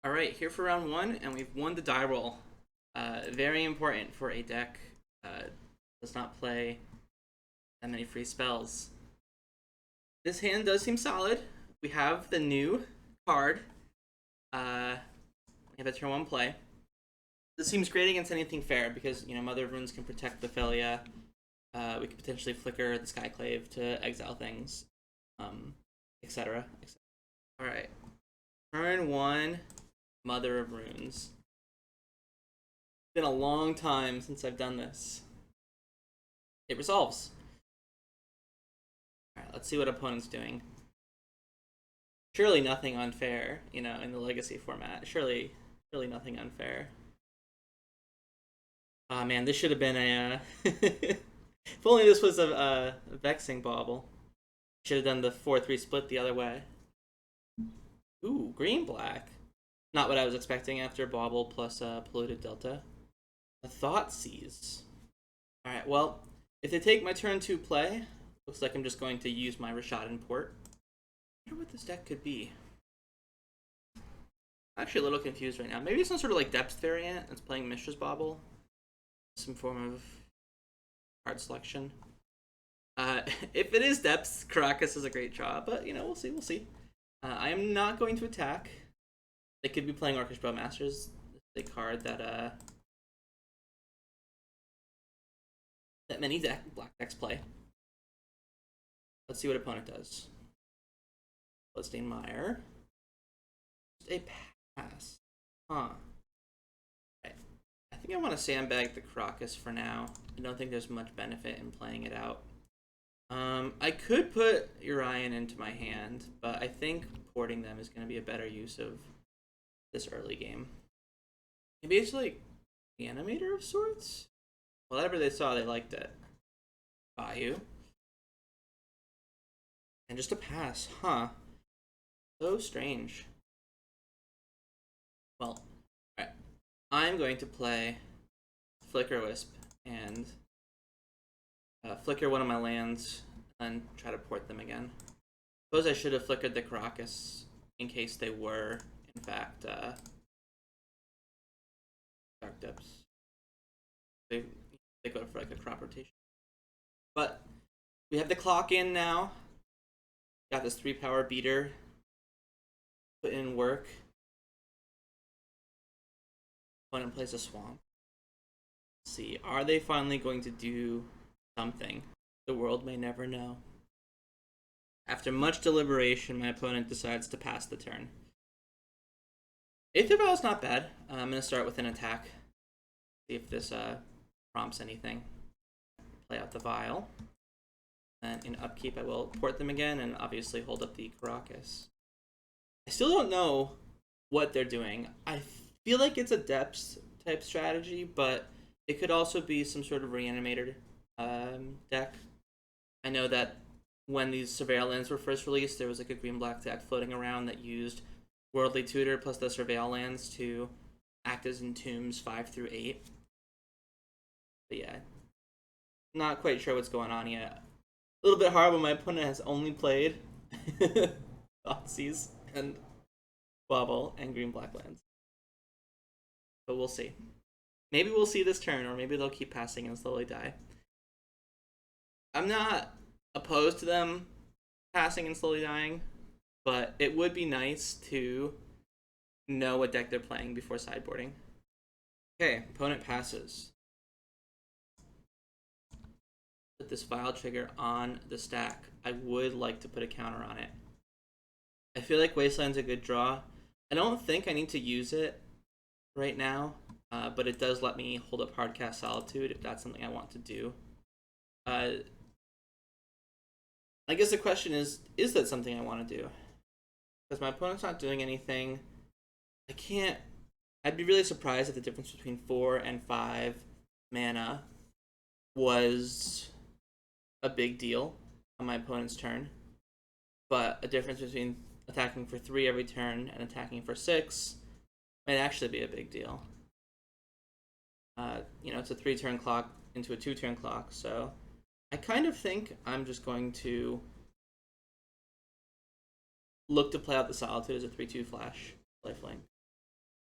Alright, here for round one, and we've won the die roll. Very important for a deck. Does not play that many free spells. This hand does seem solid. We have the new card. We have a turn one play. This seems great against anything fair because, you know, Mother of Runes can protect the Phelia. We could potentially flicker the Skyclave to exile things, etc. Alright. Turn one, Mother of Runes. It's been a long time since I've done this. It resolves. Alright, let's see what opponent's doing. Surely nothing unfair, you know, in the Legacy format. Surely nothing unfair. Oh man, this should have been a... if only this was a Vexing Bauble. Should have done the 4-3 split the other way. Ooh, green-black. Not what I was expecting after Bauble plus Polluted Delta. A Thoughtseize. Alright, well, if they take my turn to play, looks like I'm just going to use my Rishadan Port. I wonder what this deck could be. I'm actually a little confused right now. Maybe it's some sort of like depth variant that's playing Mishra's Bauble. Some form of card selection. If it is depth, Caracas is a great draw, but you know, we'll see. I am not going to attack. They could be playing Orcish Bowmasters. It's a card that that many black decks play. Let's see what opponent does. Bloodstained Mire. Just a pass. Huh. Right. I think I want to sandbag the Caracas for now. I don't think there's much benefit in playing it out. I could put Urian into my hand, but I think porting them is going to be a better use of this early game. Maybe it's like the Animator of sorts? Whatever they saw, they liked it. Bayou. And just a pass, huh? So strange. Well, alright. I'm going to play Flickerwisp and flicker one of my lands and try to port them again. Suppose I should have flickered the Caracas in case they were, in fact, Dark Depths. They go for like a crop rotation. But we have the clock in now. Got this 3-power beater. Put in work. Opponent plays a swamp. Let's see, are they finally going to do something? The world may never know. After much deliberation, my opponent decides to pass the turn. Aether Vial is not bad. I'm going to start with an attack. See if this prompts anything. Play out the Vial. And in upkeep, I will port them again and obviously hold up the Caracas. I still don't know what they're doing. I feel like it's a depths type strategy, but it could also be some sort of reanimator deck. I know that when these Surveil lands were first released, there was like a green-black deck floating around that used Worldly Tutor plus the Surveil lands to act as entombs 5 through 8. But yeah, not quite sure what's going on yet. A little bit hard when my opponent has only played Thoughtseize and Bauble and green-black lands. But we'll see. Maybe we'll see this turn, or maybe they'll keep passing and slowly die. I'm not opposed to them passing and slowly dying, but it would be nice to know what deck they're playing before sideboarding. Okay, opponent passes. Put this Vial trigger on the stack. I would like to put a counter on it. I feel like Wasteland's a good draw. I don't think I need to use it right now, but it does let me hold up Hardcast Solitude if that's something I want to do. I guess the question is that something I want to do? Because my opponent's not doing anything. I'd be really surprised if the difference between 4 and 5 mana was a big deal on my opponent's turn. But a difference between attacking for 3 every turn and attacking for 6 might actually be a big deal. You know, it's a 3-turn clock into a 2-turn clock, so I kind of think I'm just going to look to play out the Solitude as a 3-2 flash lifelink.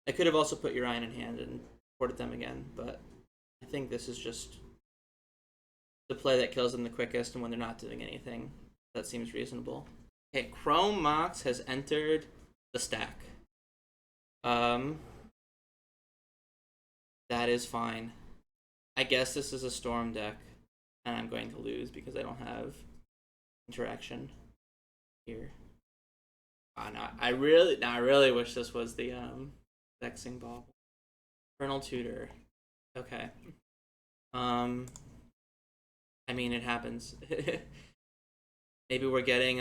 I could have also put Urian in hand and ported them again, but I think this is just the play that kills them the quickest, and when they're not doing anything, that seems reasonable. Okay, Chrome Mox has entered the stack. That is fine. I guess this is a Storm deck, and I'm going to lose because I don't have interaction here. No, I really wish this was the Vexing Bauble. Infernal Tutor. Okay. I mean, it happens. Maybe we're getting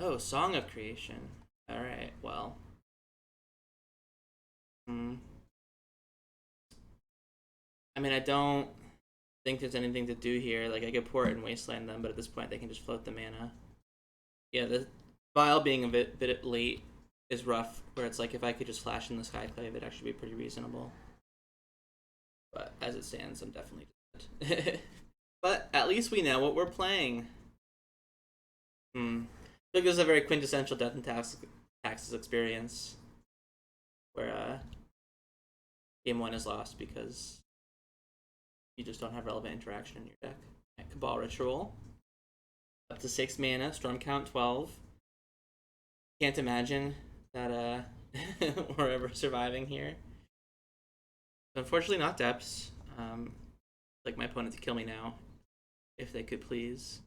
oh, Song of Creation. All right. Well. I mean, I don't think there's anything to do here. Like, I could port and wasteland them, but at this point, they can just float the mana. Yeah, the Vial being a bit late is rough. Where it's like, if I could just flash in the Skyclave, it'd actually be pretty reasonable. But as it stands, I'm definitely dead. But at least we know what we're playing. I think this is a very quintessential Death and Taxes experience, where game 1 is lost because you just don't have relevant interaction in your deck. Right, Cabal Ritual. Up to 6 mana, Storm count 12. Can't imagine that we're ever surviving here. Unfortunately, not Depths. Like my opponent to kill me now, if they could please.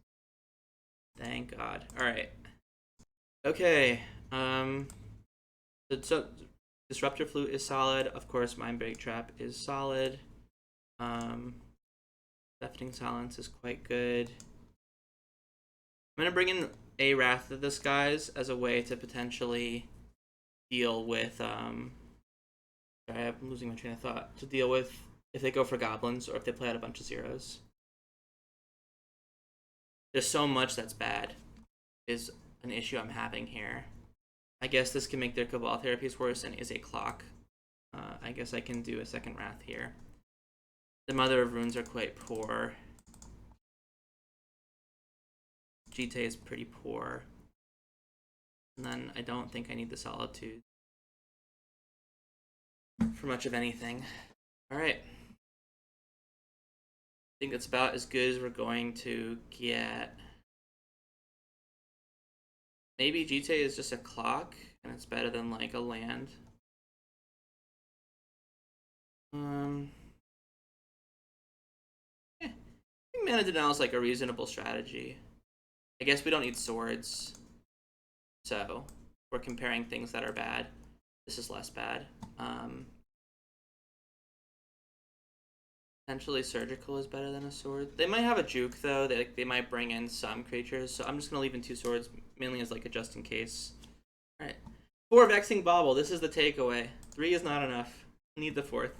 Thank God. All right. Okay. So Disruptor Flute is solid. Of course, Mindbreak Trap is solid. Deafening Silence is quite good. I'm gonna bring in a Wrath of the Skies as a way to potentially deal with sorry, I'm losing my train of thought. To deal with if they go for goblins or if they play out a bunch of zeros. There's so much that's bad is an issue I'm having here. I guess this can make their Cabal therapies worse and is a clock. I guess I can do a second Wrath here. The Mother of Runes are quite poor. Jitte is pretty poor. And then I don't think I need the Solitude for much of anything. Alright. I think that's about as good as we're going to get. Maybe Jitte is just a clock, and it's better than, like, a land. I think Mana Denial is, like, a reasonable strategy. I guess we don't need swords. So, we're comparing things that are bad. This is less bad. Potentially Surgical is better than a sword. They might have a juke, though. They might bring in some creatures. So I'm just going to leave in 2 swords, mainly as like a just in case. Alright. 4 Vexing Bauble. This is the takeaway. 3 is not enough. Need the 4th.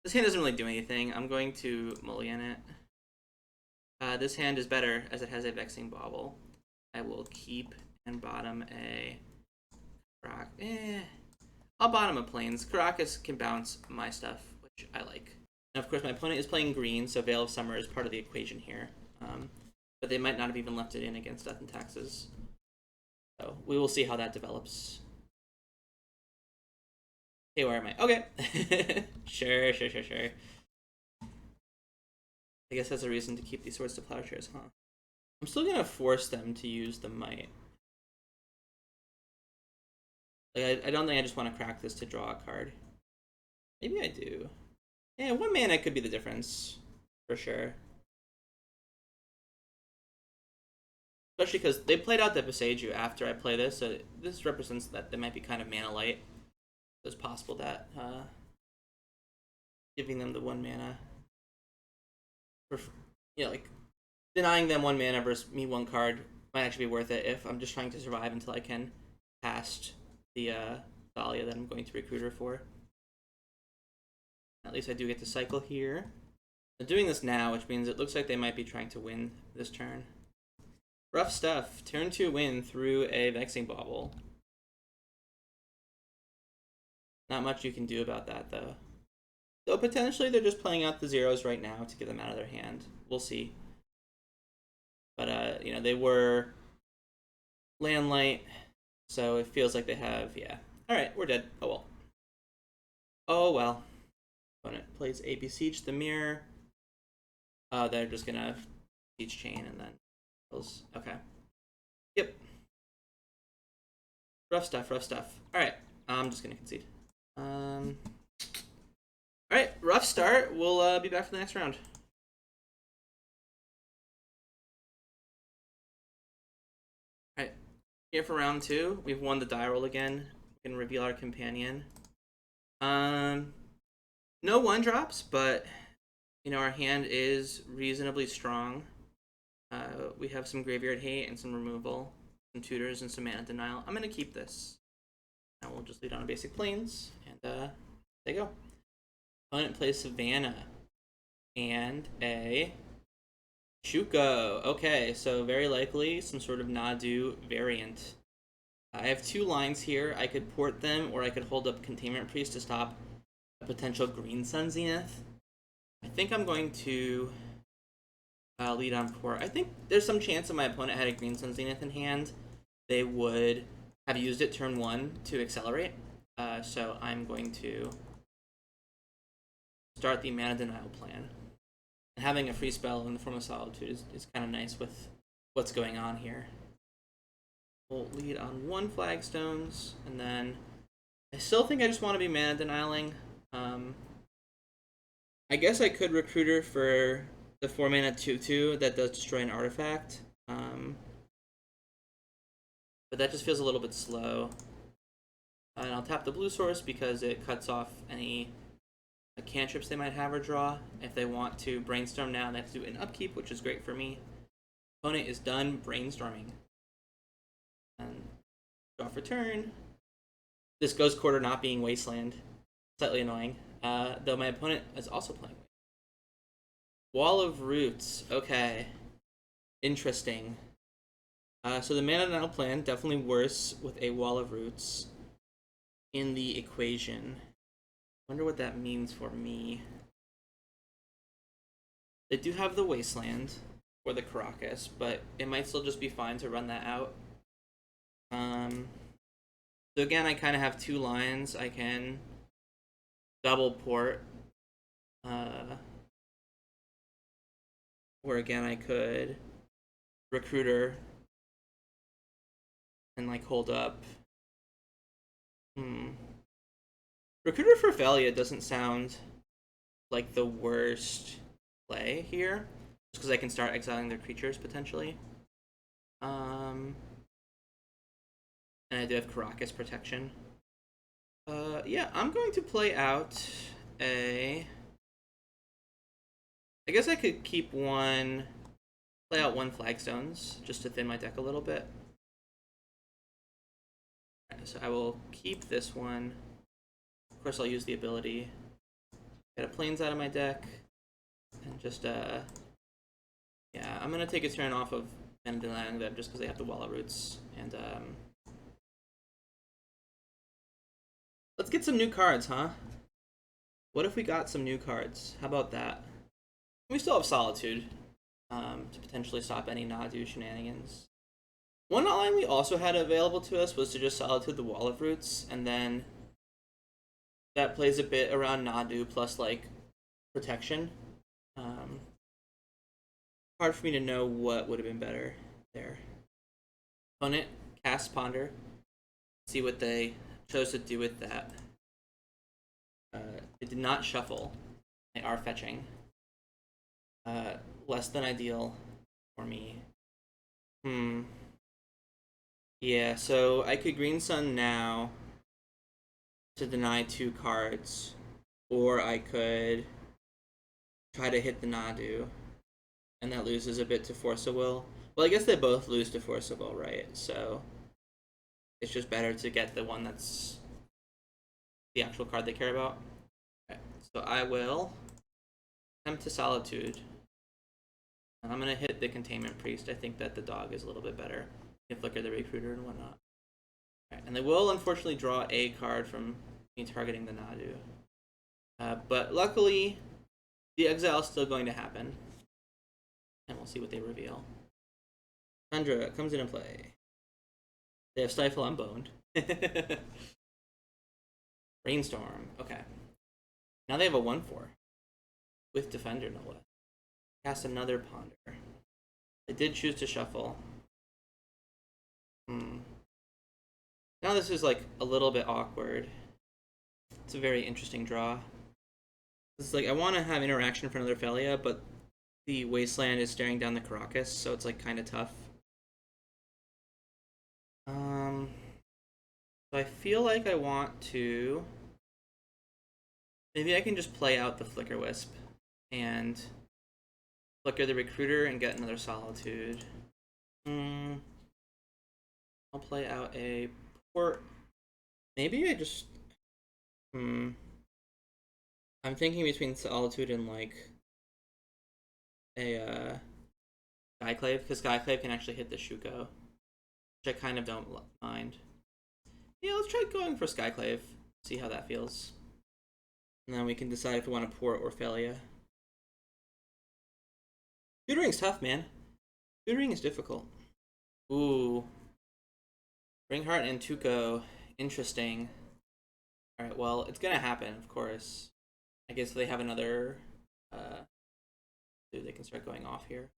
This hand doesn't really do anything. I'm going to mulligan it. This hand is better as it has a Vexing Bauble. I will keep and bottom a rock. I'll bottom a Plains. Karakas can bounce my stuff, which I like. And of course, my opponent is playing green, so Veil of Summer is part of the equation here. But they might not have even left it in against Death and Taxes. So we will see how that develops. Hey, where am I? Okay. Sure. I guess that's a reason to keep these swords to Plowshares, huh? I'm still gonna force them to use the Might. Like, I don't think I just want to crack this to draw a card. Maybe I do. Yeah, 1 mana could be the difference, for sure. Especially because they played out the Viseju after I play this, so this represents that they might be kind of mana light. So it's possible that giving them the 1 mana, for, like denying them 1 mana versus me 1 card might actually be worth it if I'm just trying to survive until I can cast the Thalia that I'm going to recruit her for. At least I do get to cycle here. I'm doing this now, which means it looks like they might be trying to win this turn. Rough stuff. Turn 2 win through a Vexing Bauble. Not much you can do about that, though. Though potentially they're just playing out the zeros right now to get them out of their hand. We'll see. But, you know, they were Landlight, so it feels like they have, yeah. Alright, we're dead. Oh well. Oh well. Opponent plays a Besiege the Mirror. They're just gonna Siege Chain and then... Okay. Yep. Rough stuff, rough stuff. Alright, I'm just gonna concede. Alright, rough start. We'll be back for the next round. Alright, here for round 2. We've won the die roll again. We can reveal our companion. No 1-drops, but you know, our hand is reasonably strong. We have some graveyard hate and some removal, some tutors and some mana denial. I'm gonna keep this. And we'll just lead on a basic plains, and there you go. Opponent plays Savannah and a Shuko. Okay, so very likely some sort of Nadu variant. I have 2 lines here. I could port them, or I could hold up Containment Priest to stop a potential Green Sun Zenith. I think I'm going to lead on port. I think there's some chance if my opponent had a Green Sun Zenith in hand, they would have used it turn 1 to accelerate. So I'm going to start the mana denial plan. And having a free spell in the form of Solitude is kind of nice with what's going on here. We'll lead on 1 Flagstones, and then I still think I just want to be mana denialing. I guess I could Recruiter for the 4-mana 2/2 that does destroy an artifact. But that just feels a little bit slow. And I'll tap the blue source because it cuts off any cantrips they might have or draw. If they want to brainstorm now, they have to do an upkeep, which is great for me. Opponent is done brainstorming. And draw for turn. This Ghost Quarter not being Wasteland. Slightly annoying. Though my opponent is also playing. Wall of Roots. Okay. Interesting. So the mana denial plan, definitely worse with a Wall of Roots in the equation. Wonder what that means for me. They do have the Wasteland or the Caracas, but it might still just be fine to run that out. So again, I kind of have 2 lines. I can double port, or again I could Recruiter and like hold up. Recruiter for Phelia doesn't sound like the worst play here, just because I can start exiling their creatures potentially. And I do have Caracas protection. Yeah, I'm going to play out a... I guess I could keep play out 1 Flagstones, just to thin my deck a little bit. Right, so I will keep this one. Of course, I'll use the ability. Get a Plains out of my deck. And just, yeah, I'm going to take a turn off of and denying them just because they have the Wall of Roots. And, let's get some new cards, huh? What if we got some new cards? How about that? We still have Solitude to potentially stop any Nadu shenanigans. One line we also had available to us was to just Solitude the Wall of Roots, and then that plays a bit around Nadu plus, like, protection. Hard for me to know what would have been better there. Opponent, cast Ponder. See what they chose to do with that. They did not shuffle. They are fetching. Less than ideal for me. Yeah, so I could Green Sun now to deny 2 cards, or I could try to hit the Nadu, and that loses a bit to Force of Will. Well, I guess they both lose to Force of Will, right? So it's just better to get the one that's the actual card they care about. Okay, so I will attempt to Solitude. And I'm going to hit the Containment Priest. I think that the dog is a little bit better. You can Flicker the Recruiter and whatnot. Okay, and they will unfortunately draw a card from me targeting the Nadu. But luckily, the exile is still going to happen. And we'll see what they reveal. Tundra comes into play. They have Stifle Unboned. Brainstorm. Okay. Now they have a 1/4 with Defender no less. Cast another Ponder. They did choose to shuffle. Now this is like a little bit awkward. It's a very interesting draw. It's like I want to have interaction for another Phelia, but the Wasteland is staring down the Caracas, so it's like kind of tough. So I feel like I want to. Maybe I can just play out the Flickerwisp and flicker the Recruiter and get another Solitude. I'll play out a Port. Maybe I just. I'm thinking between Solitude and like a Skyclave, because Skyclave can actually hit the Shuko, which I kind of don't mind. Yeah, let's try going for Skyclave, see how that feels. And then we can decide if we want to Port or Phelia. Tutoring's tough, man. Tutoring is difficult. Ooh. Ringheart and Tuco. Interesting. Alright, well, it's gonna happen, of course. I guess they have another... they can start going off here.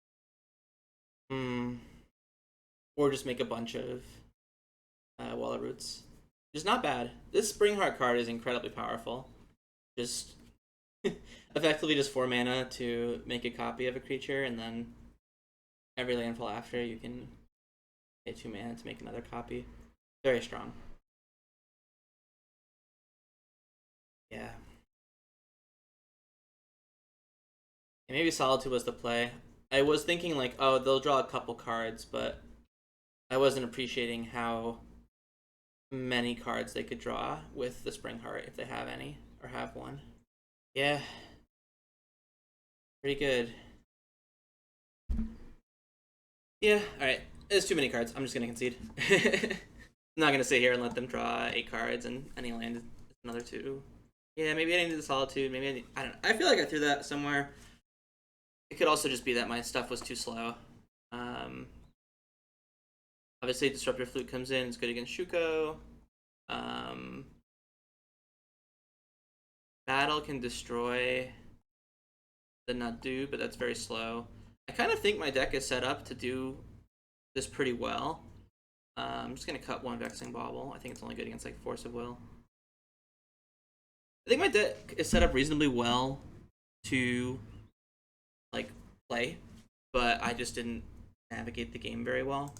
Or just make a bunch of Walla Roots. Which is not bad. This Springheart card is incredibly powerful. Just effectively just 4 mana to make a copy of a creature, and then every landfall after you can pay 2 mana to make another copy. Very strong. Yeah. And maybe Solitude was the play. I was thinking like, oh, they'll draw a couple cards, but I wasn't appreciating how many cards they could draw with the Springheart if they have any, or have one. Yeah. Pretty good. Yeah, alright. There's too many cards. I'm just gonna concede. I'm not gonna sit here and let them draw 8 cards and any land is another 2. Yeah, maybe I need the Solitude. Maybe I don't know. I feel like I threw that somewhere. It could also just be that my stuff was too slow. Obviously, Disruptor Flute comes in. It's good against Shuko. Battle can destroy the Nadu, but that's very slow. I kind of think my deck is set up to do this pretty well. I'm just going to cut 1 Vexing Bauble. I think it's only good against like Force of Will. I think my deck is set up reasonably well to like play, but I just didn't navigate the game very well.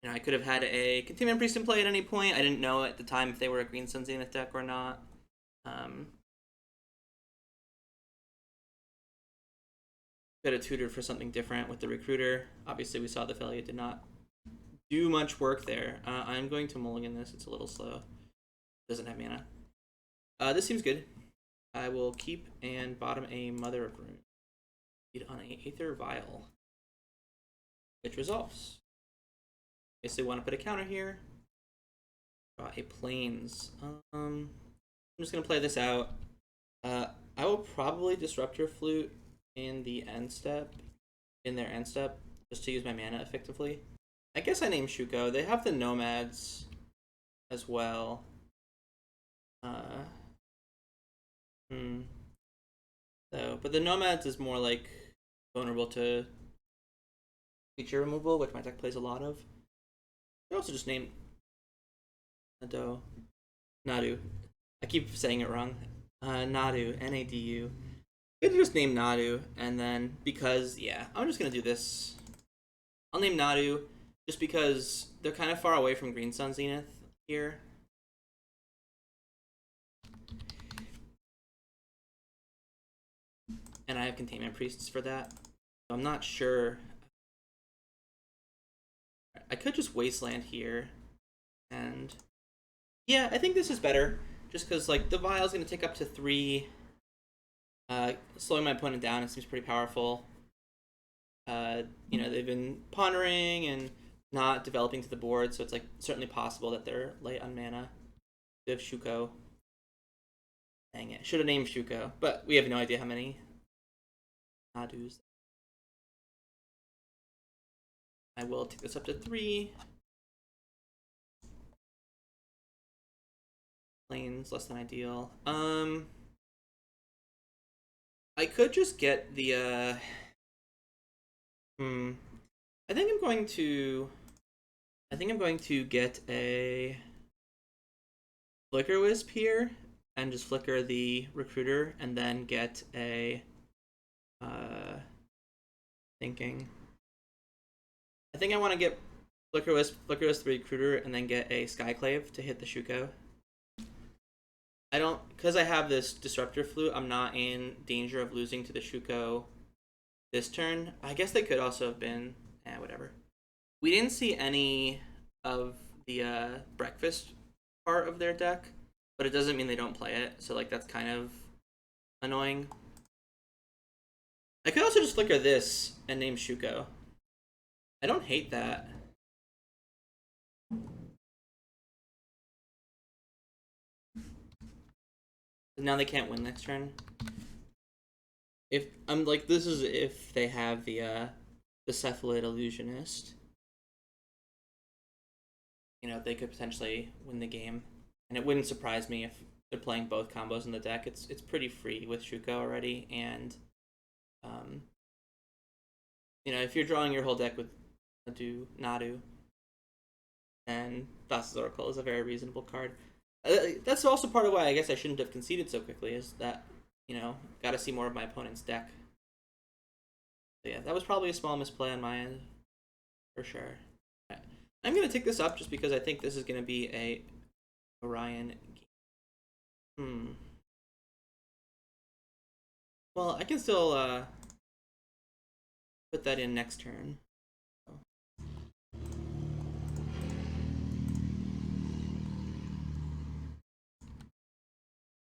You know, I could have had a Containment Priest in play at any point. I didn't know at the time if they were a Green Sun Zenith deck or not. Could have tutored for something different with the Recruiter. Obviously, we saw the Phelia did not do much work there. I'm going to mulligan this. It's a little slow. Doesn't have mana. This seems good. I will keep and bottom a Mother of Runes. Lead on a Aether Vial, which resolves. Guess they want to put a counter here. Draw a Plains. I'm just gonna play this out. I will probably Disruptor Flute in the end step, just to use my mana effectively. I guess I name Shuko. They have the Nomads as well. So, but the Nomads is more like vulnerable to creature removal, which my deck plays a lot of. I also just name Nadu. I keep saying it wrong. Nadu, Nadu. I could just name Nadu, and then because I'm just gonna do this. I'll name Nadu just because they're kind of far away from Green Sun Zenith here. And I have Containment Priests for that. So I'm not sure. I could just Wasteland here. And yeah, I think this is better. Just because like the Vial's going to take up to 3. Slowing my opponent down, it seems pretty powerful. You know, they've been pondering and not developing to the board, so it's like certainly possible that they're late on mana. They have Shuko. Dang it. Should have named Shuko, but we have no idea how many Nadus. I will take this up to 3. Lanes less than ideal. I could just get the I think I'm going to get a Flickerwisp here and just flicker the recruiter and then get a thinking. I think I want to get Flickerwisp the recruiter and then get a Skyclave to hit the Shuko. I don't, because I have this Disruptor Flute, I'm not in danger of losing to the Shuko this turn. I guess they could also have been, whatever. We didn't see any of the breakfast part of their deck, but it doesn't mean they don't play it, so like that's kind of annoying. I could also just flicker this and name Shuko. I don't hate that. Now they can't win next turn. If I'm like, this is if they have the Cephalid Illusionist. You know, they could potentially win the game, and it wouldn't surprise me if they're playing both combos in the deck. It's pretty free with Shuko already, and you know, if you're drawing your whole deck with Nadu, then Thassa's Oracle is a very reasonable card. That's also part of why I guess I shouldn't have conceded so quickly, is that, you know, got to see more of my opponent's deck. So yeah, that was probably a small misplay on my end, for sure. Right. I'm going to take this up just because I think this is going to be a Orion game. Well, I can still put that in next turn.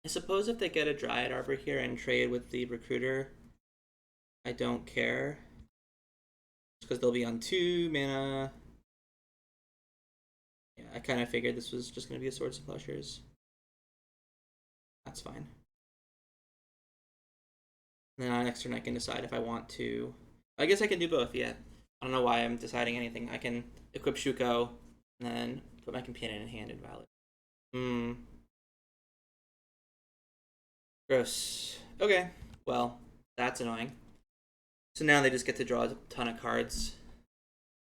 I suppose if they get a Dryad Arbor here and trade with the Recruiter, I don't care. Because they'll be on 2 mana. Yeah, I kind of figured this was just going to be a Swords of Plowshares. That's fine. And then next turn I can decide if I want to... I guess I can do both, yeah. I don't know why I'm deciding anything. I can equip Shuko, and then put my companion in hand and Valid. Gross. Okay, well, that's annoying. So now they just get to draw a ton of cards.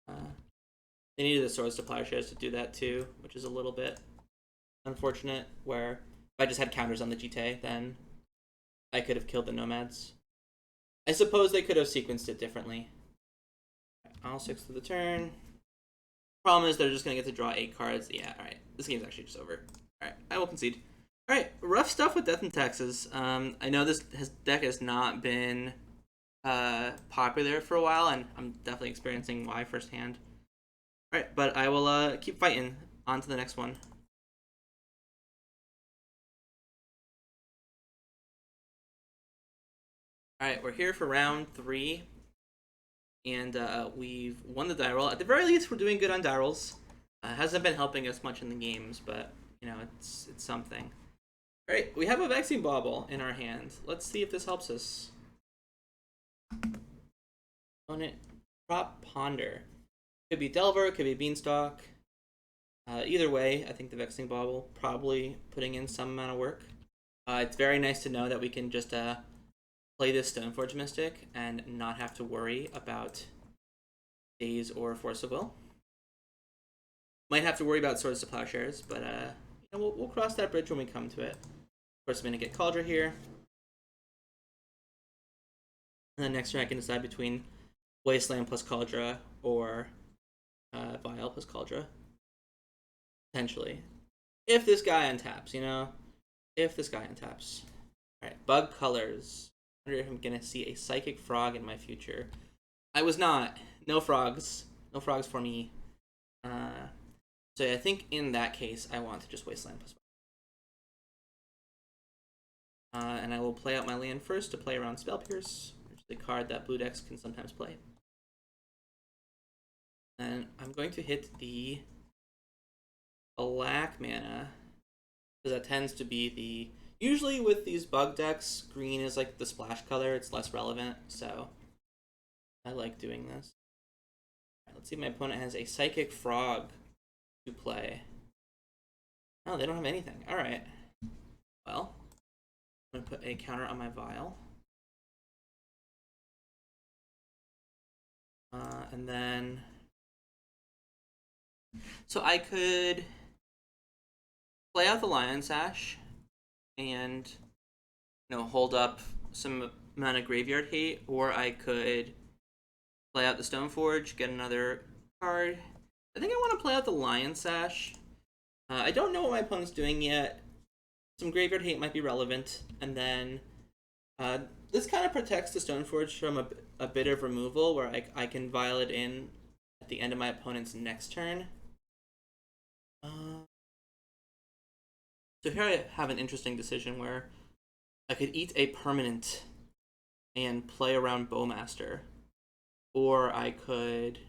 They needed the Swords to Plowshares to do that too, which is a little bit unfortunate, where if I just had counters on the Jitte, then I could have killed the Nomads. I suppose they could have sequenced it differently. All 6 to the turn. Problem is they're just going to get to draw 8 cards. Yeah, alright. This game's actually just over. Alright, I will concede. Alright, rough stuff with Death and Taxes. I know this deck has not been popular for a while, and I'm definitely experiencing why firsthand. Alright, but I will keep fighting. On to the next one. Alright, we're here for round 3. And we've won the die roll. At the very least, we're doing good on die rolls. Hasn't been helping us much in the games, but, you know, it's something. Alright, we have a Vexing Bauble in our hand. Let's see if this helps us. Opponent, Prop Ponder. Could be Delver, could be Beanstalk. Either way, I think the Vexing Bauble probably putting in some amount of work. It's very nice to know that we can just play this Stoneforge Mystic and not have to worry about Daze or Force of Will. Might have to worry about Swords to Plowshares, but you know, we'll cross that bridge when we come to it. Of course, I'm going to get Kaldra here. And then next turn I can decide between Wasteland plus Kaldra or Vial plus Kaldra. Potentially. If this guy untaps, you know? If this guy untaps. Alright, Bug Colors. I wonder if I'm going to see a Psychic Frog in my future. I was not. No frogs. No frogs for me. So I think in that case, I want to just Wasteland plus and I will play out my land first to play around Spell Pierce, which is a card that blue decks can sometimes play. And I'm going to hit the black mana, because that tends to be the... Usually with these bug decks, green is like the splash color, it's less relevant, so I like doing this. let's see if my opponent has a Psychic Frog to play. Oh, they don't have anything. Alright. Well, I'm going to put a counter on my Vial. And then... So I could play out the Lion Sash and, you know, hold up some amount of graveyard hate, or I could play out the Stoneforge, get another card. I think I want to play out the Lion Sash. I don't know what my opponent's doing yet. Some graveyard hate might be relevant, and then this kind of protects the Stoneforge from a bit of removal, where I can vial it in at the end of my opponent's next turn. So here I have an interesting decision where I could eat a permanent and play around Bowmaster, or I could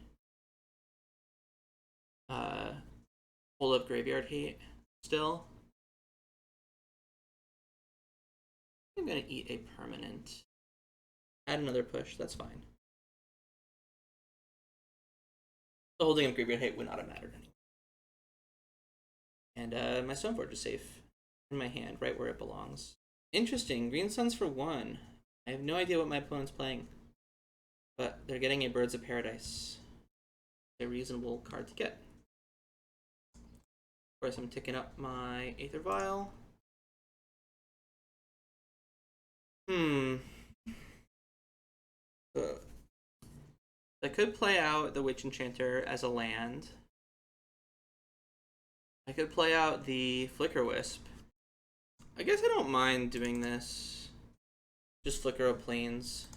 hold up Graveyard Hate still. I'm gonna eat a permanent. Add another push, that's fine. The holding of Graveyard Hate would not have mattered anyway. And my Stoneforge is safe in my hand, right where it belongs. Interesting, Green Suns for 1. I have no idea what my opponent's playing, but they're getting a Birds of Paradise. A reasonable card to get. Of course, I'm ticking up my Aether Vial. I could play out the Witch Enchanter as a land. I could play out the Flickerwisp. I guess I don't mind doing this. Just Flicker of Plains.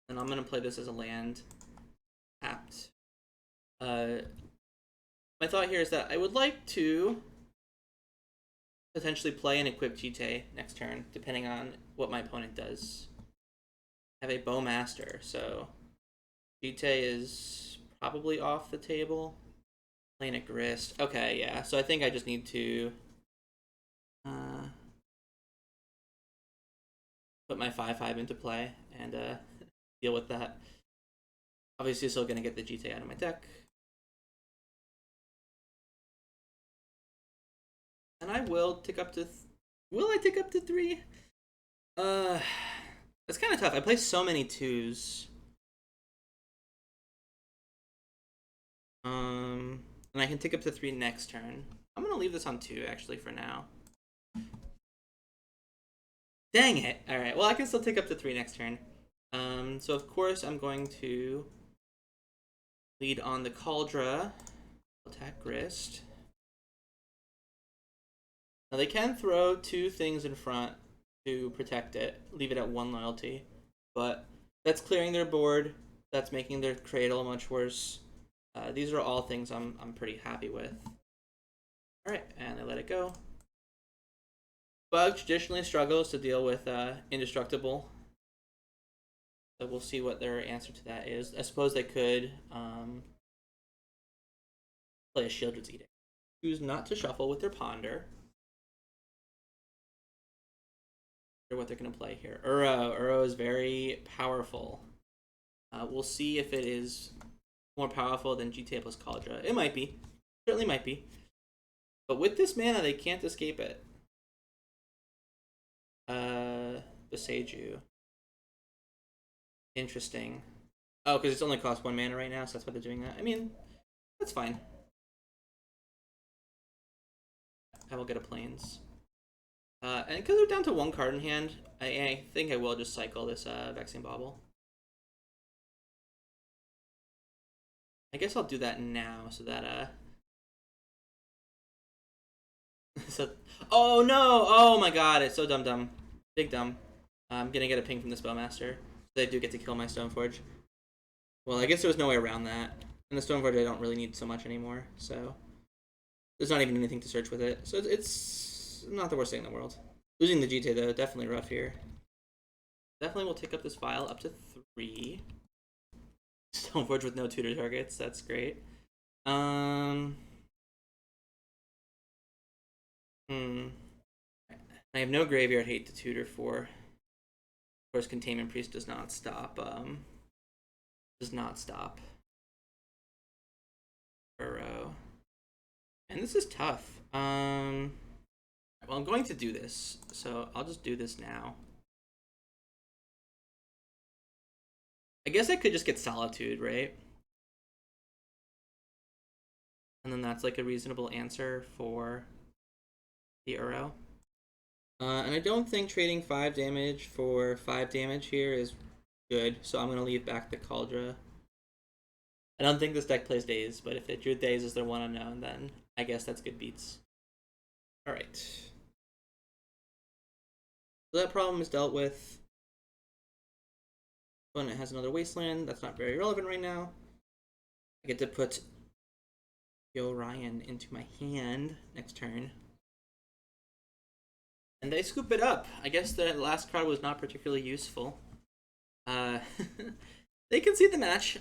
And I'm going to play this as a land. Tapped. My thought here is that I would like to potentially play and equip Jitte next turn, depending on what my opponent does. I have a Bowmaster, so Jitte is probably off the table. Playing a Grist. Okay, yeah, so I think I just need to put my 5/5 into play and deal with that. Obviously, still going to get the Jitte out of my deck. And I will tick up to... Will I tick up to 3? That's kind of tough. I play so many 2s. And I can tick up to 3 next turn. I'm going to leave this on 2, actually, for now. Dang it! Alright, well, I can still tick up to 3 next turn. So, of course, I'm going to lead on the Kaldra. Attack Grist. Now, they can throw 2 things in front to protect it, leave it at 1 loyalty, but that's clearing their board, that's making their cradle much worse. These are all things I'm pretty happy with. Alright, and they let it go. Bug traditionally struggles to deal with Indestructible, so we'll see what their answer to that is. I suppose they could play a Shieldred's Edict. Choose not to shuffle with their Ponder. What they're going to play here. Uro is very powerful. We'll see if it is more powerful than Jitte plus Kaldra. It might be. Certainly might be. But with this mana, they can't escape it. Beseiju. Interesting. Oh, because it's only cost 1 mana right now, so that's why they're doing that. I mean, that's fine. I will get a Plains. And because they're down to 1 card in hand, I think I will just cycle this Vexing Bauble. I guess I'll do that now so that so, oh no! Oh my god, it's so dumb. Big dumb. I'm gonna get a ping from this Bowmaster. So I do get to kill my Stoneforge. Well, I guess there was no way around that. And the Stoneforge I don't really need so much anymore, so there's not even anything to search with it. So it's not the worst thing in the world. Losing the Jitte though, definitely rough here. Definitely will take up this Vial up to 3. Stoneforge with no tutor targets, that's great. I have no Graveyard Hate to tutor for. Of course, Containment Priest does not stop. And this is tough. Well, I'm going to do this, so I'll just do this now. I guess I could just get Solitude, right? And then that's like a reasonable answer for the Uro. And I don't think trading 5 damage for 5 damage here is good, so I'm going to leave back the Kaldra. I don't think this deck plays Daze, but if they drew Daze as their one unknown, then I guess that's good beats. Alright. So that problem is dealt with. Opponent has another Wasteland. That's not very relevant right now. I get to put Orion into my hand next turn. And they scoop it up. I guess the last card was not particularly useful. They concede the match.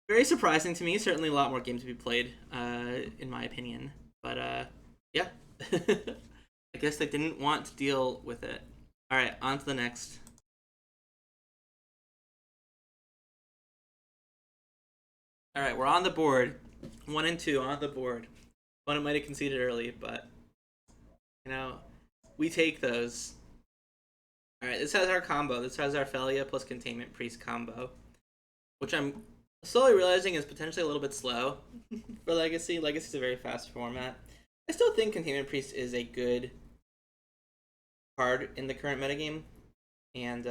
Very surprising to me. Certainly a lot more games to be played, in my opinion. But yeah. I guess they didn't want to deal with it. Alright, on to the next. Alright, we're on the board. 1 and 2 on the board. One might have conceded early, but you know, we take those. Alright, this has our combo. This has our Phelia plus Containment Priest combo, which I'm slowly realizing is potentially a little bit slow for Legacy. Legacy's a very fast format. I still think Containment Priest is a good card in the current metagame, and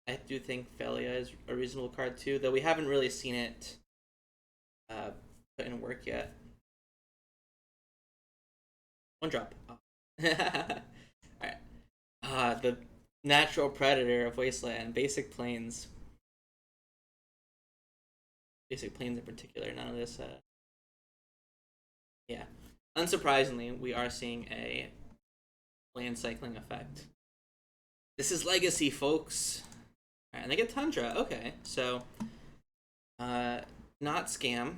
I do think Phelia is a reasonable card too, though we haven't really seen it put in work yet. 1 drop. Oh. Alright. The natural predator of Wasteland, Basic Plains. Basic Plains in particular, none of this. Yeah. Unsurprisingly, we are seeing a land cycling effect. This is Legacy, folks. Alright, and they get Tundra. Okay, so not Scam.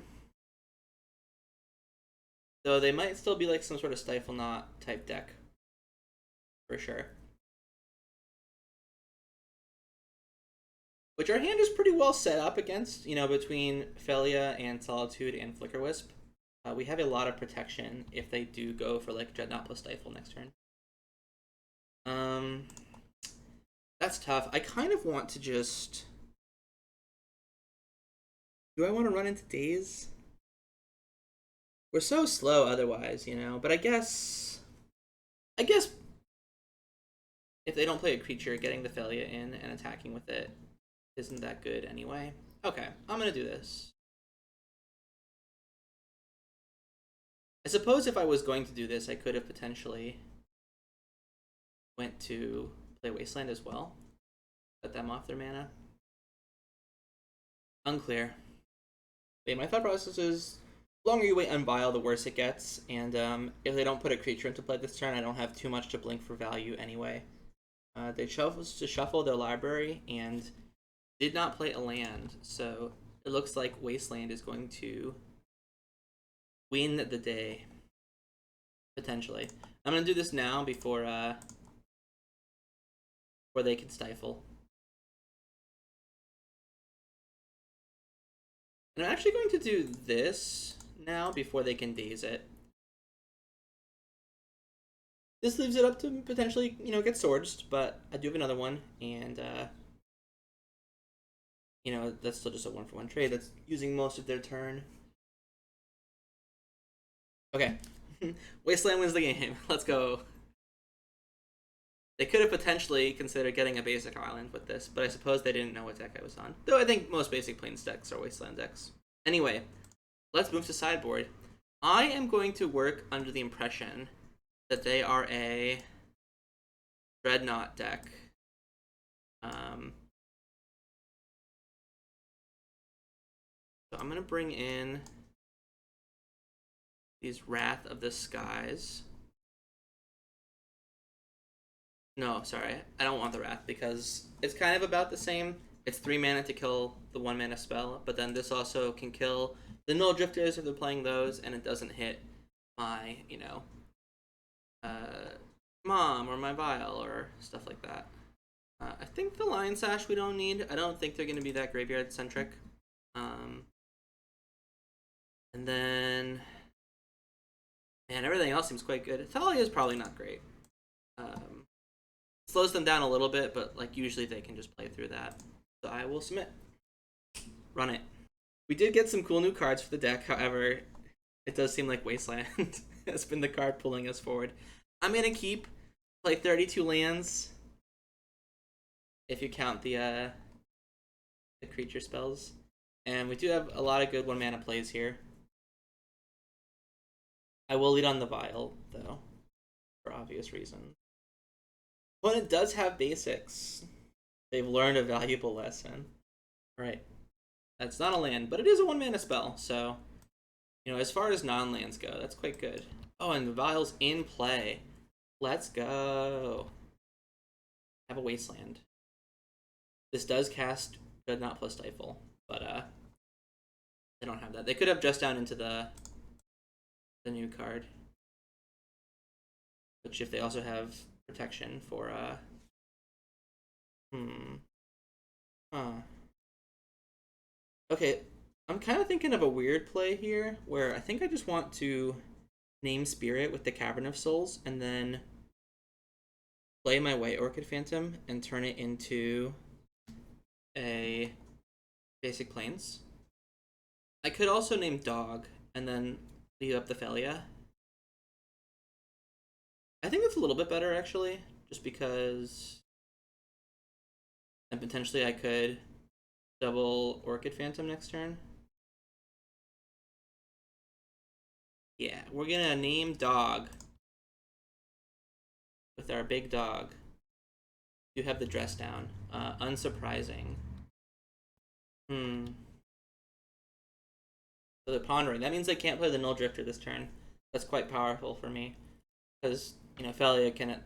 Though they might still be like some sort of Stifle Knot type deck. For sure. Which our hand is pretty well set up against, you know, between Phelia and Solitude and Flickerwisp. We have a lot of protection if they do go for like Dreadnought plus Stifle next turn. That's tough. I kind of want to just... Do I want to run into Daze? We're so slow otherwise, you know, but I guess if they don't play a creature, getting the Phelia in and attacking with it isn't that good anyway. Okay, I'm gonna do this. I suppose if I was going to do this, I could have potentially went to play Wasteland as well. Let them off their mana. Unclear. Okay, my thought process is, the longer you wait on Vial, the worse it gets, and if they don't put a creature into play this turn, I don't have too much to blink for value anyway. They chose to shuffle their library and did not play a land, so it looks like Wasteland is going to win the day. Potentially. I'm going to do this now before they can Stifle. And I'm actually going to do this now before they can Daze it. This leaves it up to potentially, you know, get Swords, but I do have another one, and you know, that's still just a 1-for-1 trade that's using most of their turn. Okay. Wasteland wins the game. Let's go. They could have potentially considered getting a basic island with this, but I suppose they didn't know what deck I was on. Though I think most basic Plains decks are Wasteland decks. Anyway, let's move to sideboard. I am going to work under the impression that they are a Dreadnought deck. So I'm going to bring in these Wrath of the Skies. No, sorry, I don't want the Wrath because it's kind of about the same. It's 3 mana to kill the 1 mana spell, but then this also can kill the Null Drifters if they're playing those, and it doesn't hit my, you know, Mom or my Vial or stuff like that. I think the Lion Sash we don't need. I don't think they're going to be that graveyard-centric. And then, man, everything else seems quite good. Thalia is probably not great. Slows them down a little bit, but like usually they can just play through that. So I will submit. Run it. We did get some cool new cards for the deck, however, it does seem like Wasteland has been the card pulling us forward. I'm gonna play 32 lands. If you count the creature spells. And we do have a lot of good 1-mana plays here. I will lead on the Vial, though, for obvious reasons. Opponent does have basics. They've learned a valuable lesson. Alright. That's not a land, but it is a 1-mana spell, so, you know, as far as non-lands go, that's quite good. Oh, and the Vial's in play. Let's go. Have a Wasteland. This does cast Dreadnought plus Stifle, but they don't have that. They could have just down into the new card, which if they also have protection for Okay, I'm kind of thinking of a weird play here where I think I just want to name Spirit with the Cavern of Souls and then play my White Orchid Phantom and turn it into a basic plains. I could also name Dog and then leave up the Phelia. I think that's a little bit better actually, just because and potentially I could double Orchid Phantom next turn. Yeah, we're gonna name Dog with our big dog. You have the dress down. Unsurprising. So they're pondering. That means they can't play the Null Drifter this turn. That's quite powerful for me. Because, you know, Phelia can at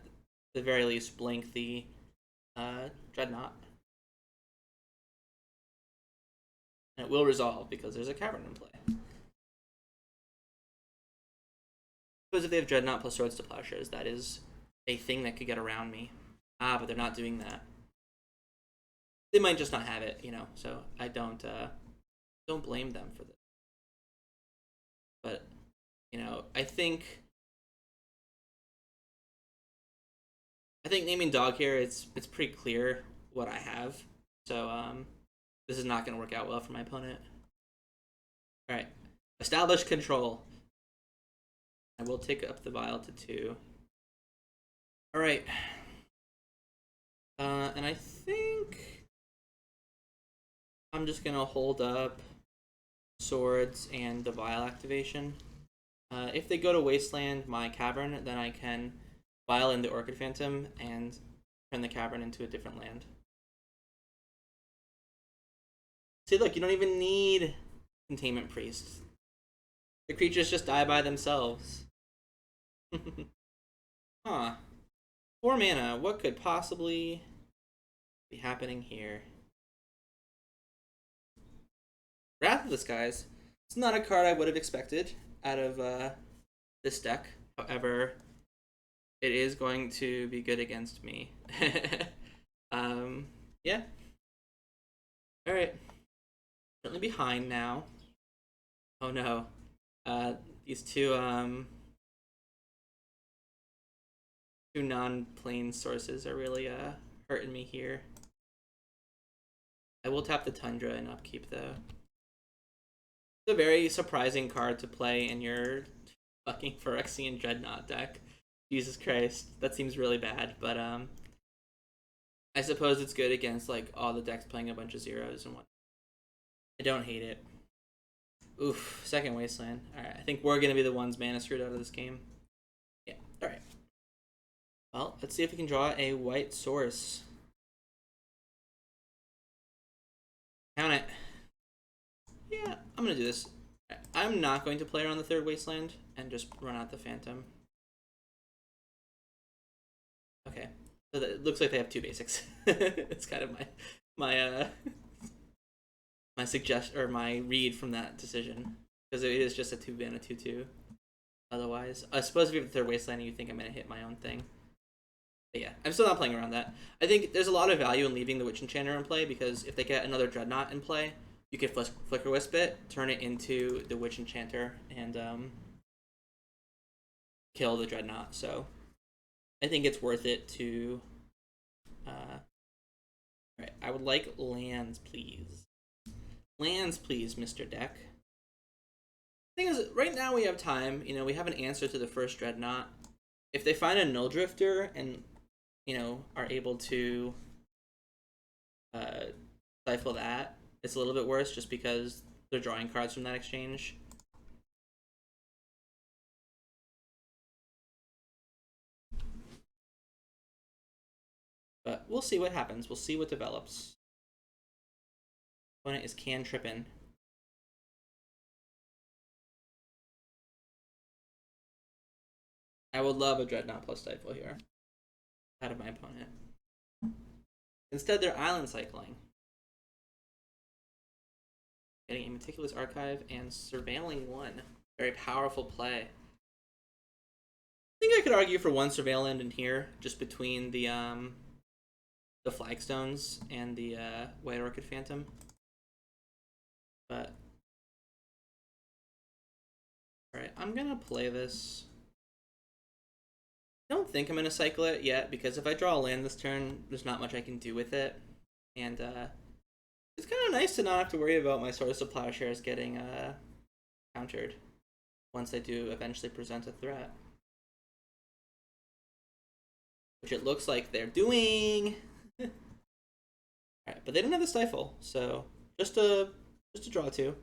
the very least blink the Dreadnought. And it will resolve because there's a Cavern in play. Because if they have Dreadnought plus Swords to Plowshares, that is a thing that could get around me. But they're not doing that. They might just not have it, you know, so I don't blame them for this. But, you know, I think naming Dog here, it's pretty clear what I have. So, this is not going to work out well for my opponent. Alright. Establish control. I will take up the Vial to 2. Alright. And I think I'm just going to hold up Swords and the Vial activation. If they go to Wasteland my Cavern, then I can Vial in the Orchid Phantom and turn the Cavern into a different land. See, look, you don't even need Containment Priest. The creatures just die by themselves. Huh. 4 mana, what could possibly be happening here? Wrath of the Skies. It's not a card I would have expected out of this deck. However, it is going to be good against me. Yeah. Alright. Currently behind now. Oh no. These two non-plane sources are really hurting me here. I will tap the Tundra and upkeep though. It's a very surprising card to play in your fucking Phyrexian Dreadnought deck. Jesus Christ, that seems really bad, but I suppose it's good against like all the decks playing a bunch of zeros and what. I don't hate it. Oof, second Wasteland. Alright, I think we're gonna be the ones mana screwed out of this game. Yeah, alright. Well, let's see if we can draw a white source. Count it. Yeah, I'm gonna do this. I'm not going to play around the third Wasteland and just run out the Phantom. Okay, so it looks like they have 2 basics. It's kind of my suggestion or my read from that decision, because it is just a 2-mana 2/2. Otherwise, I suppose if you have the third Wasteland and you think I'm gonna hit my own thing. But yeah, I'm still not playing around that. I think there's a lot of value in leaving the Witch Enchanter in play, because if they get another Dreadnought in play, you could Flickerwisp it, turn it into the Witch Enchanter, and kill the Dreadnought. So I think it's worth it to. Right, I would like lands, please. Lands, please, Mr. Deck. Thing is, right now we have time. You know, we have an answer to the first Dreadnought. If they find a Null Drifter and, you know, are able to stifle that, it's a little bit worse just because they're drawing cards from that exchange. But we'll see what happens. We'll see what develops. Opponent is cantripping. I would love a Dreadnought plus Stifle here out of my opponent. Instead, they're island cycling. Getting a Meticulous Archive and Surveilling 1. Very powerful play. I think I could argue for one Surveillant in here, just between the Flagstones and the White Orchid Phantom. But alright, I'm gonna play this. I don't think I'm gonna cycle it yet, because if I draw a land this turn, there's not much I can do with it. And it's kind of nice to not have to worry about my Swords of Plowshares getting countered once they do eventually present a threat. Which it looks like they're doing. Alright, but they don't have the Stifle, so just a draw two.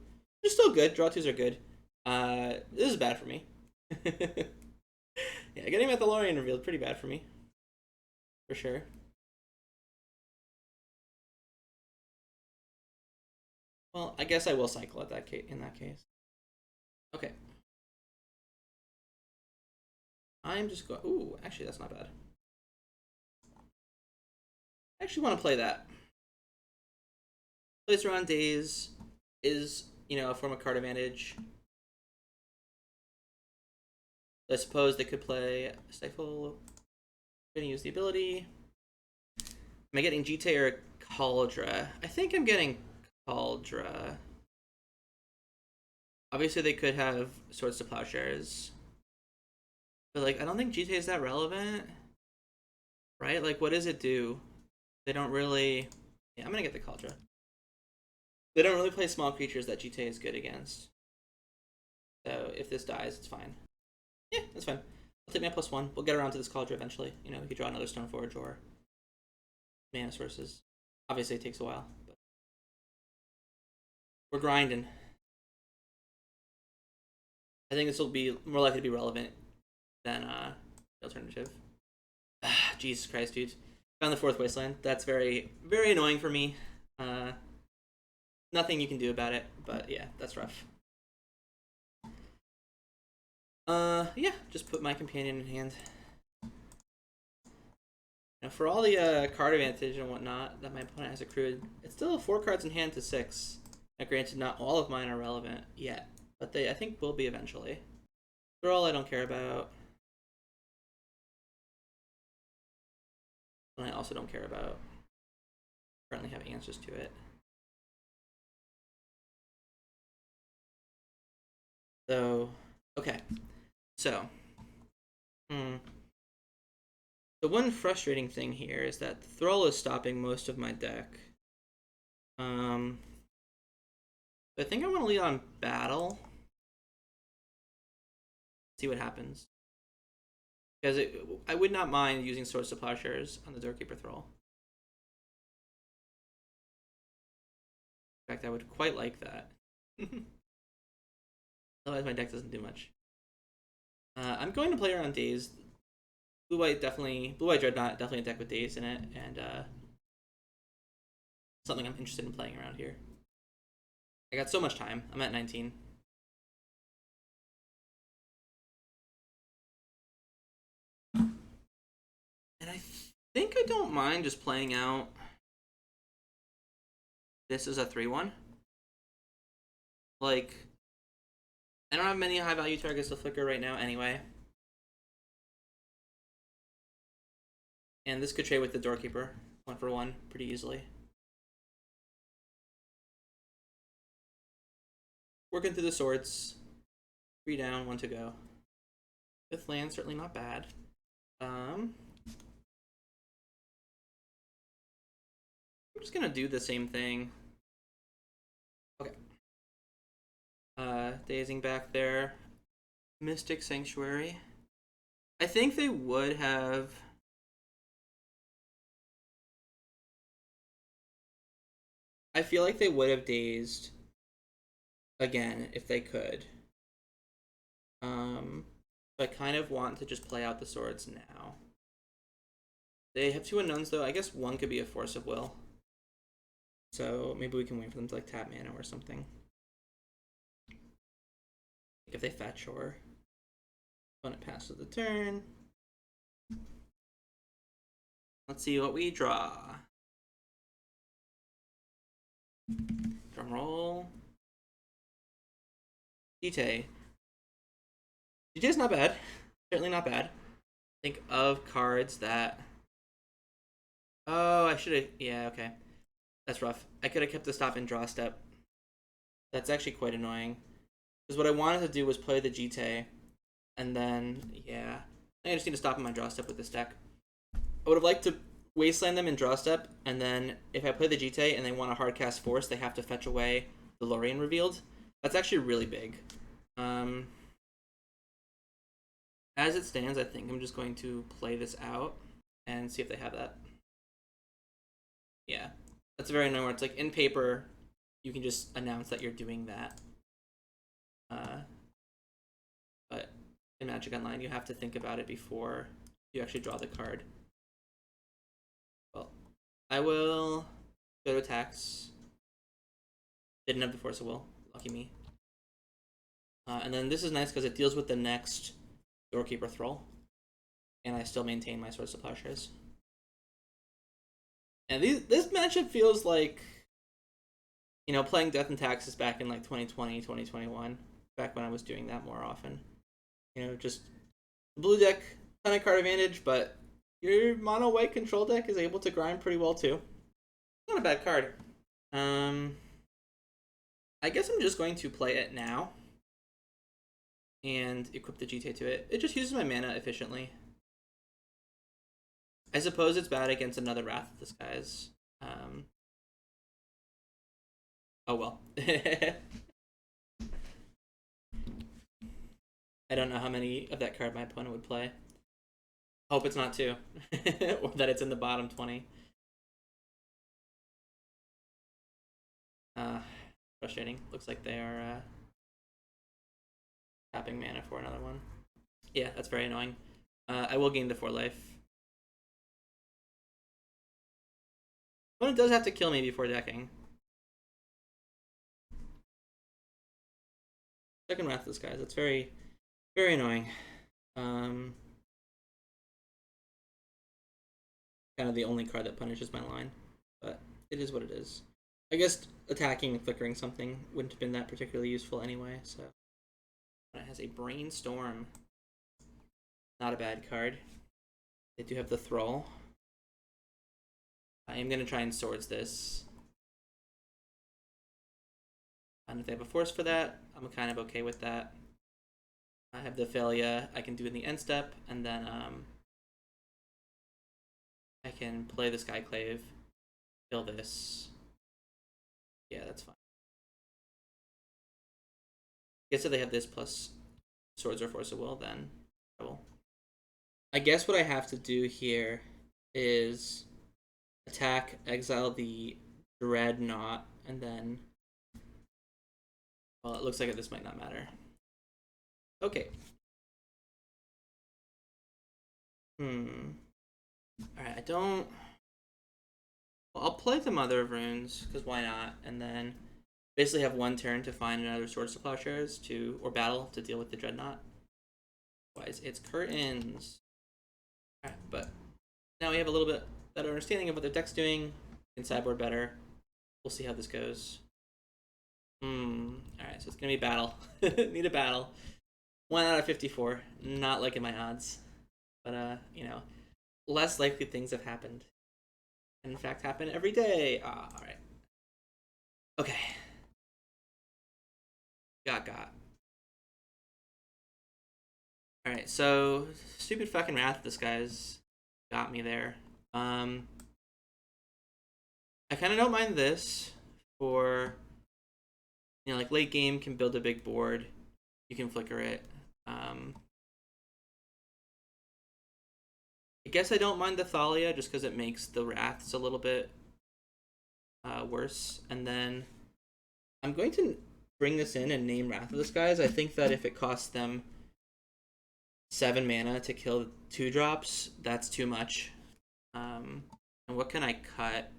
They're still good. Draw twos are good. This is bad for me. Yeah, getting Methalorian revealed pretty bad for me. For sure. Well, I guess I will cycle at in that case. Okay. I'm just going. Ooh, actually, that's not bad. I actually want to play that. Plays around days is, you know, a form of card advantage. I suppose they could play Stifle. I'm going to use the ability. Am I getting Jitte or Kaldra? I think I'm getting Kaldra. Obviously, they could have Swords to Plowshares. But, like, I don't think Jitte is that relevant. Right? Like, what does it do? They don't really... Yeah, I'm going to get the Kaldra. They don't really play small creatures that Jitte is good against. So, if this dies, it's fine. Yeah, that's fine. I'll take my +1. We'll get around to this Kaldra eventually. You know, we could draw another Stoneforge or mana sources. Obviously, it takes a while, but we're grinding. I think this will be more likely to be relevant than the alternative. Jesus Christ, dude. Found the 4th Wasteland. That's very, very annoying for me. Nothing you can do about it, but yeah, that's rough. Yeah, just put my companion in hand. Now, for all the card advantage and whatnot that my opponent has accrued, it's still 4 cards in hand to 6. Now, granted, not all of mine are relevant yet, but they, I think, will be eventually. Thrall, I don't care about. And I also don't care about. Currently have answers to it. So, okay. So, the one frustrating thing here is that Thrall is stopping most of my deck. I think I want to lead on Battle. See what happens. Because I would not mind using Swords to Plowshares on the Doorkeeper Thrall. In fact, I would quite like that. Otherwise, my deck doesn't do much. I'm going to play around Daze. Blue-White Dreadnought, definitely a deck with Daze in it, and something I'm interested in playing around here. I got so much time. I'm at 19. And I think I don't mind just playing out. This is a 3-1. Like, I don't have many high value targets to flicker right now anyway. And this could trade with the Doorkeeper 1-for-1 pretty easily. working through the swords. 3 down, 1 to go. 5th land, certainly not bad. I'm just gonna do the same thing. Okay. Dazing back there. Mystic Sanctuary. I think they would have... I feel like they would have dazed again if they could. I kind of want to just play out the swords now. They have 2 unknowns though. I guess 1 could be a Force of Will. So maybe we can wait for them to like tap mana or something. If they fetch or opponent passes the turn. Let's see what we draw. Drum roll. Jitte. Jitte's not bad. Certainly not bad. Think of cards that... Oh, I should have... Yeah, okay. That's rough. I could have kept the stop and draw step. That's actually quite annoying. Because what I wanted to do was play the Jitte. And then, yeah. I just need to stop in my draw step with this deck. I would have liked to wasteland them in draw step. And then if I play the Jitte and they want a hard cast Force, they have to fetch away the Lorien Revealed. That's actually really big. As it stands, I think I'm just going to play this out and see if they have that. Yeah, that's very annoying where it's like in paper, you can just announce that you're doing that. But in Magic Online, you have to think about it before you actually draw the card. Well, I will go to attacks. Didn't have the Force of Will. Lucky me. And then this is nice because it deals with the next Doorkeeper Thrall. And I still maintain my Swords to Plowshares. And this matchup feels like, you know, playing Death and Taxes back in like 2020, 2021. Back when I was doing that more often. You know, just blue deck, ton of card advantage, but your mono white control deck is able to grind pretty well too. Not a bad card. I guess I'm just going to play it now. And equip the Jitte to it. It just uses my mana efficiently. I suppose it's bad against another Wrath of the Skies. Oh well. I don't know how many of that card my opponent would play. Hope it's not 2. Or that it's in the bottom 20. Frustrating. Looks like they are tapping mana for another one. Yeah, that's very annoying. I will gain the 4 life. Opponent does have to kill me before decking. Second Wrath of the Skies. That's very, very annoying. Kind of the only card that punishes my line, but it is what it is. I guess attacking and flickering something wouldn't have been that particularly useful anyway, so. It has a Brainstorm. Not a bad card. They do have the Thrall. I am going to try and Swords this. And if they have a Force for that, I'm kind of okay with that. I have the Phelia I can do in the end step, and then I can play the Skyclave, kill this. Yeah, that's fine. I guess if they have this plus Swords or Force of Will, then I will. I guess what I have to do here is attack, exile the Dreadnought, and then... Well, it looks like this might not matter. Okay. Alright, I don't... Well, I'll play the Mother of Runes, because why not? And then basically have 1 turn to find another Swords to Plowshares to, or battle to deal with the Dreadnought. Otherwise, it's curtains. Alright, but now we have a little bit better understanding of what their deck's doing. We can sideboard better. We'll see how this goes. Alright, so it's gonna be battle. Need a battle. 1 out of 54. Not liking my odds. But, you know, less likely things have happened. And in fact, happen every day. Alright. Okay. Got. Alright, so stupid fucking Wrath this guy's got me there. I kind of don't mind this for, you know, like late game can build a big board. You can flicker it. I guess I don't mind the Thalia just because it makes the Wraths a little bit worse. And then I'm going to bring this in and name Wrath of the Skies. I think that if it costs them 7 mana to kill 2-drops, that's too much. And what can I cut?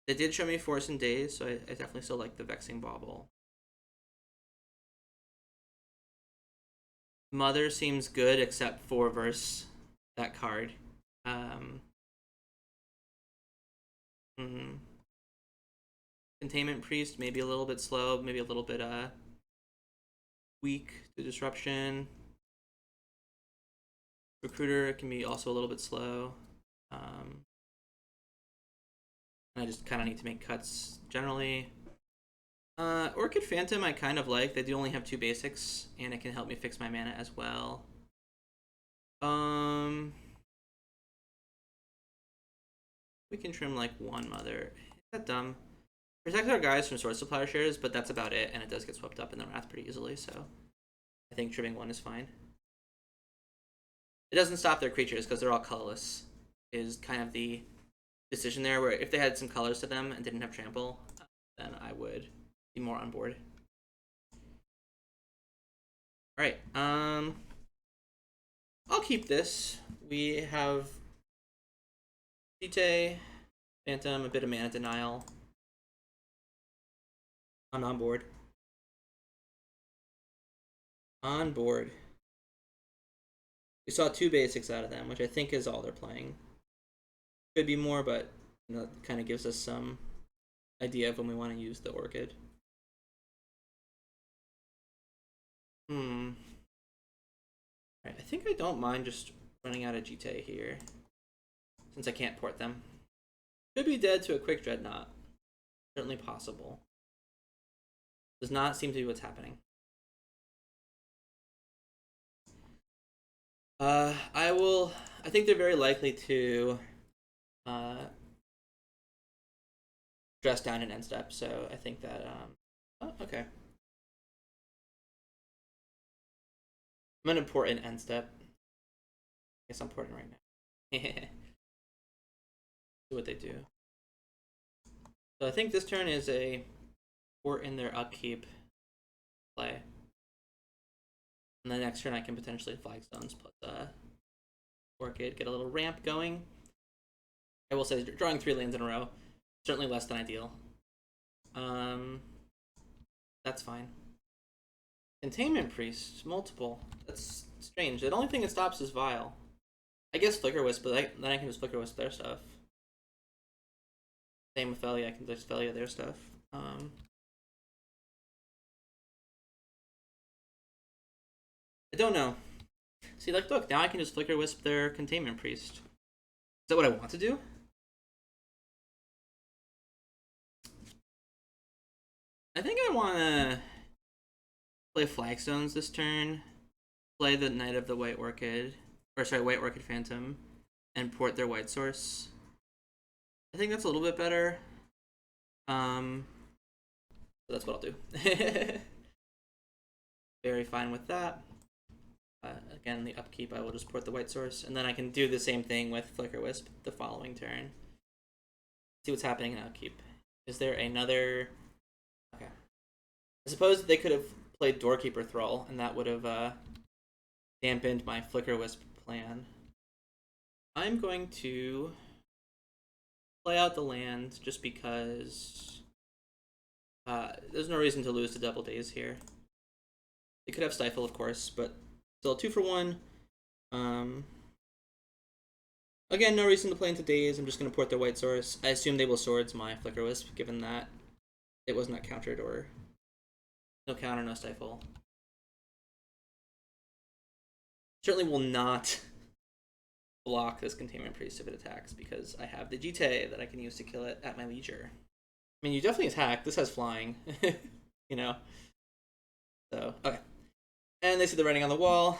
They did show me Force and Daze, so I definitely still like the Vexing Bauble. Mother seems good, except for verse that card. Containment Priest, maybe a little bit slow, maybe a little bit weak to Disruption. Recruiter can be also a little bit slow. I just kind of need to make cuts generally. Orchid Phantom I kind of like. They do only have 2 basics, and it can help me fix my mana as well. We can trim like 1 Mother. Is that dumb? Protect our guys from Swords to Plowshares, but that's about it, and it does get swept up in the Wrath pretty easily, so I think trimming 1 is fine. It doesn't stop their creatures because they're all colorless, is kind of the decision there, where if they had some colors to them and didn't have trample, then I would be more on board. Alright, I'll keep this. We have Jitte, Phantom, a bit of mana denial. I'm on board. On board. We saw 2 basics out of them, which I think is all they're playing. Could be more, but you know, it kind of gives us some idea of when we want to use the Orchid. Alright, I think I don't mind just running out of Jitte here, since I can't port them. Could be dead to a quick Dreadnought. Certainly possible. Does not seem to be what's happening. I think they're very likely to dress down an end step, so I think that oh, okay. I'm gonna port an end step. I guess I'm porting right now. See what they do. So I think this turn is a port in their upkeep play. And the next turn I can potentially Flagstones plus Orchid, get a little ramp going. I will say drawing 3 lands in a row, certainly less than ideal. That's fine. Containment Priest, multiple. That's strange. The only thing it stops is Vial. I guess Flickerwisp, but then I can just Flickerwisp their stuff. Same with Phelia, I can just Phelia their stuff. I don't know. See, like, look, now I can just Flickerwisp their Containment Priest. Is that what I want to do? I think I want to play Flagstones this turn, play the Knight of the White Orchid, or sorry, White Orchid Phantom, and port their White Source. I think that's a little bit better. So that's what I'll do. Very fine with that. Again, the upkeep, I will just port the White Source, and then I can do the same thing with Flickerwisp the following turn. See what's happening in upkeep. Is there another... Okay. I suppose they could have played Doorkeeper Thrall, and that would have dampened my Flickerwisp plan. I'm going to play out the land just because there's no reason to lose to Double Daze here. They could have Stifle, of course, but still 2 for 1. Again, no reason to play into Daze. I'm just going to port their White Source. I assume they will Swords my Flickerwisp, given that it was not countered, or no counter, no Stifle. Certainly will not block this Containment Priest if it attacks, because I have the Jitte that I can use to kill it at my leisure. I mean, you definitely attack. This has flying, you know. So, okay. And they see the writing on the wall.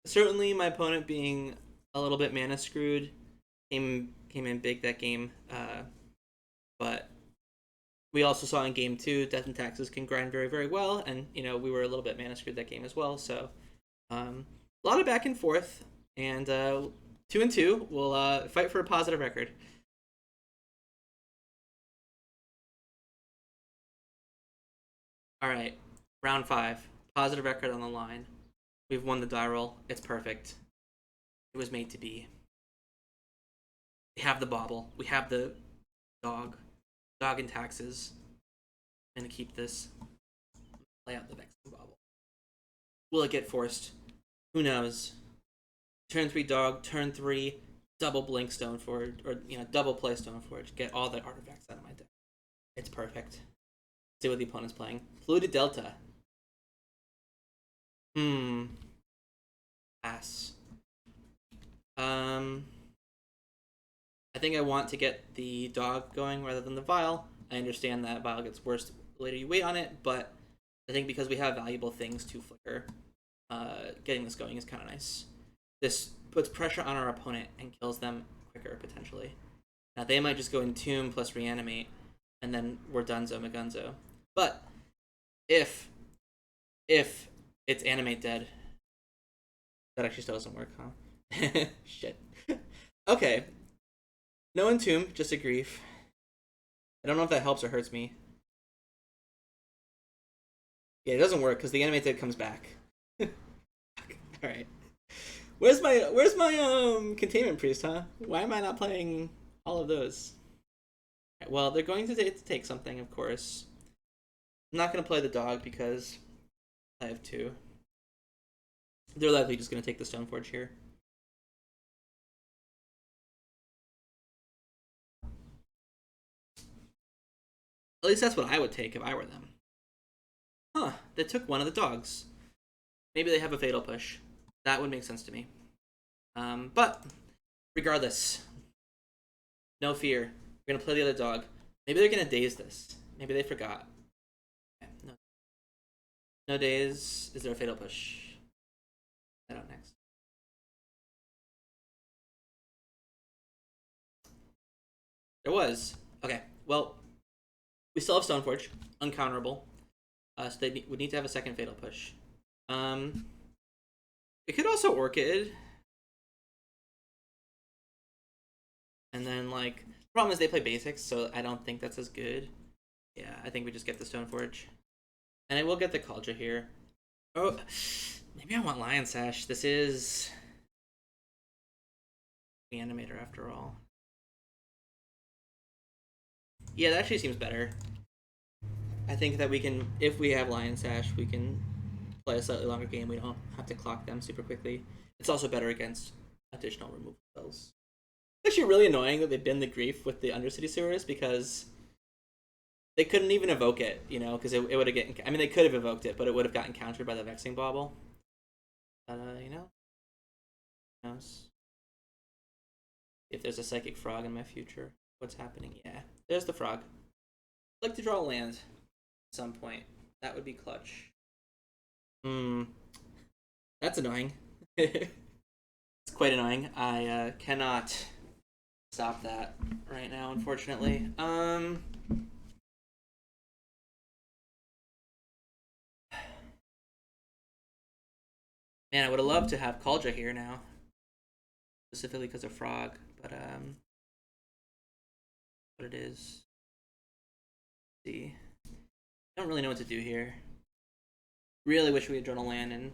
Certainly my opponent being a little bit mana screwed came in big that game. But we also saw in game 2, Death and Taxes can grind very, very well. And, you know, we were a little bit mana screwed that game as well. So, a lot of back and forth. And 2-2, we'll fight for a positive record. All right, round 5. Positive record on the line. We've won the die roll. It's perfect. It was made to be. We have the bauble. We have the dog. Dog and Taxes. I'm gonna keep this. Play out the Vexing Bauble. Will it get forced? Who knows? Turn 3 dog. Turn 3 double blink Stoneforge, or double play Stoneforge. Get all the artifacts out of my deck. It's perfect. See what the opponent's playing. Fluted Delta. Pass. I think I want to get the dog going rather than the vial. I understand that vial gets worse the later you wait on it, but I think because we have valuable things to flicker, getting this going is kind of nice. This puts pressure on our opponent and kills them quicker, potentially. Now, they might just go Entomb plus Reanimate, and then we're donezo magunzo. But if it's Animate Dead, that actually still doesn't work, huh? Shit. Okay. No Entomb, just a Grief. I don't know if that helps or hurts me. Yeah, it doesn't work because the Animate Dead comes back. Alright. Where's my Containment Priest, huh? Why am I not playing all of those? Right, well, they're going to take something, of course. I'm not going to play the dog because I have 2. They're likely just going to take the Stoneforge here. At least that's what I would take if I were them. Huh, they took one of the dogs. Maybe they have a Fatal Push. That would make sense to me. But, regardless, no fear. We're going to play the other dog. Maybe they're going to daze this. Maybe they forgot. Okay, no daze. Is there a Fatal Push? That out next. There was. Okay, well, we still have Stoneforge, uncounterable. So they would need to have a second Fatal Push. It could also Orchid. And then, like, the problem is they play basics, so I don't think that's as good. Yeah, I think we just get the Stoneforge. And I will get the Kaldra here. Oh, maybe I want Lion Sash. This is the Animator after all. Yeah, that actually seems better. I think that we can, if we have Lion Sash, we can play a slightly longer game. We don't have to clock them super quickly. It's also better against additional removal spells. It's actually really annoying that they bin the Grief with the Undercity Sewers because they couldn't even evoke it, because it would have gotten. I mean, they could have evoked it, but it would have gotten countered by the Vexing Bauble. But, who knows? If there's a Psychic Frog in my future, what's happening? Yeah, there's the frog. I'd like to draw a land at some point. That would be clutch. That's annoying. It's quite annoying. I cannot stop that right now, unfortunately. Man, I would have loved to have Kaldra here now, specifically because of Frog, but what it is. Let's see, I don't really know what to do here. Really wish we had drawn a land in,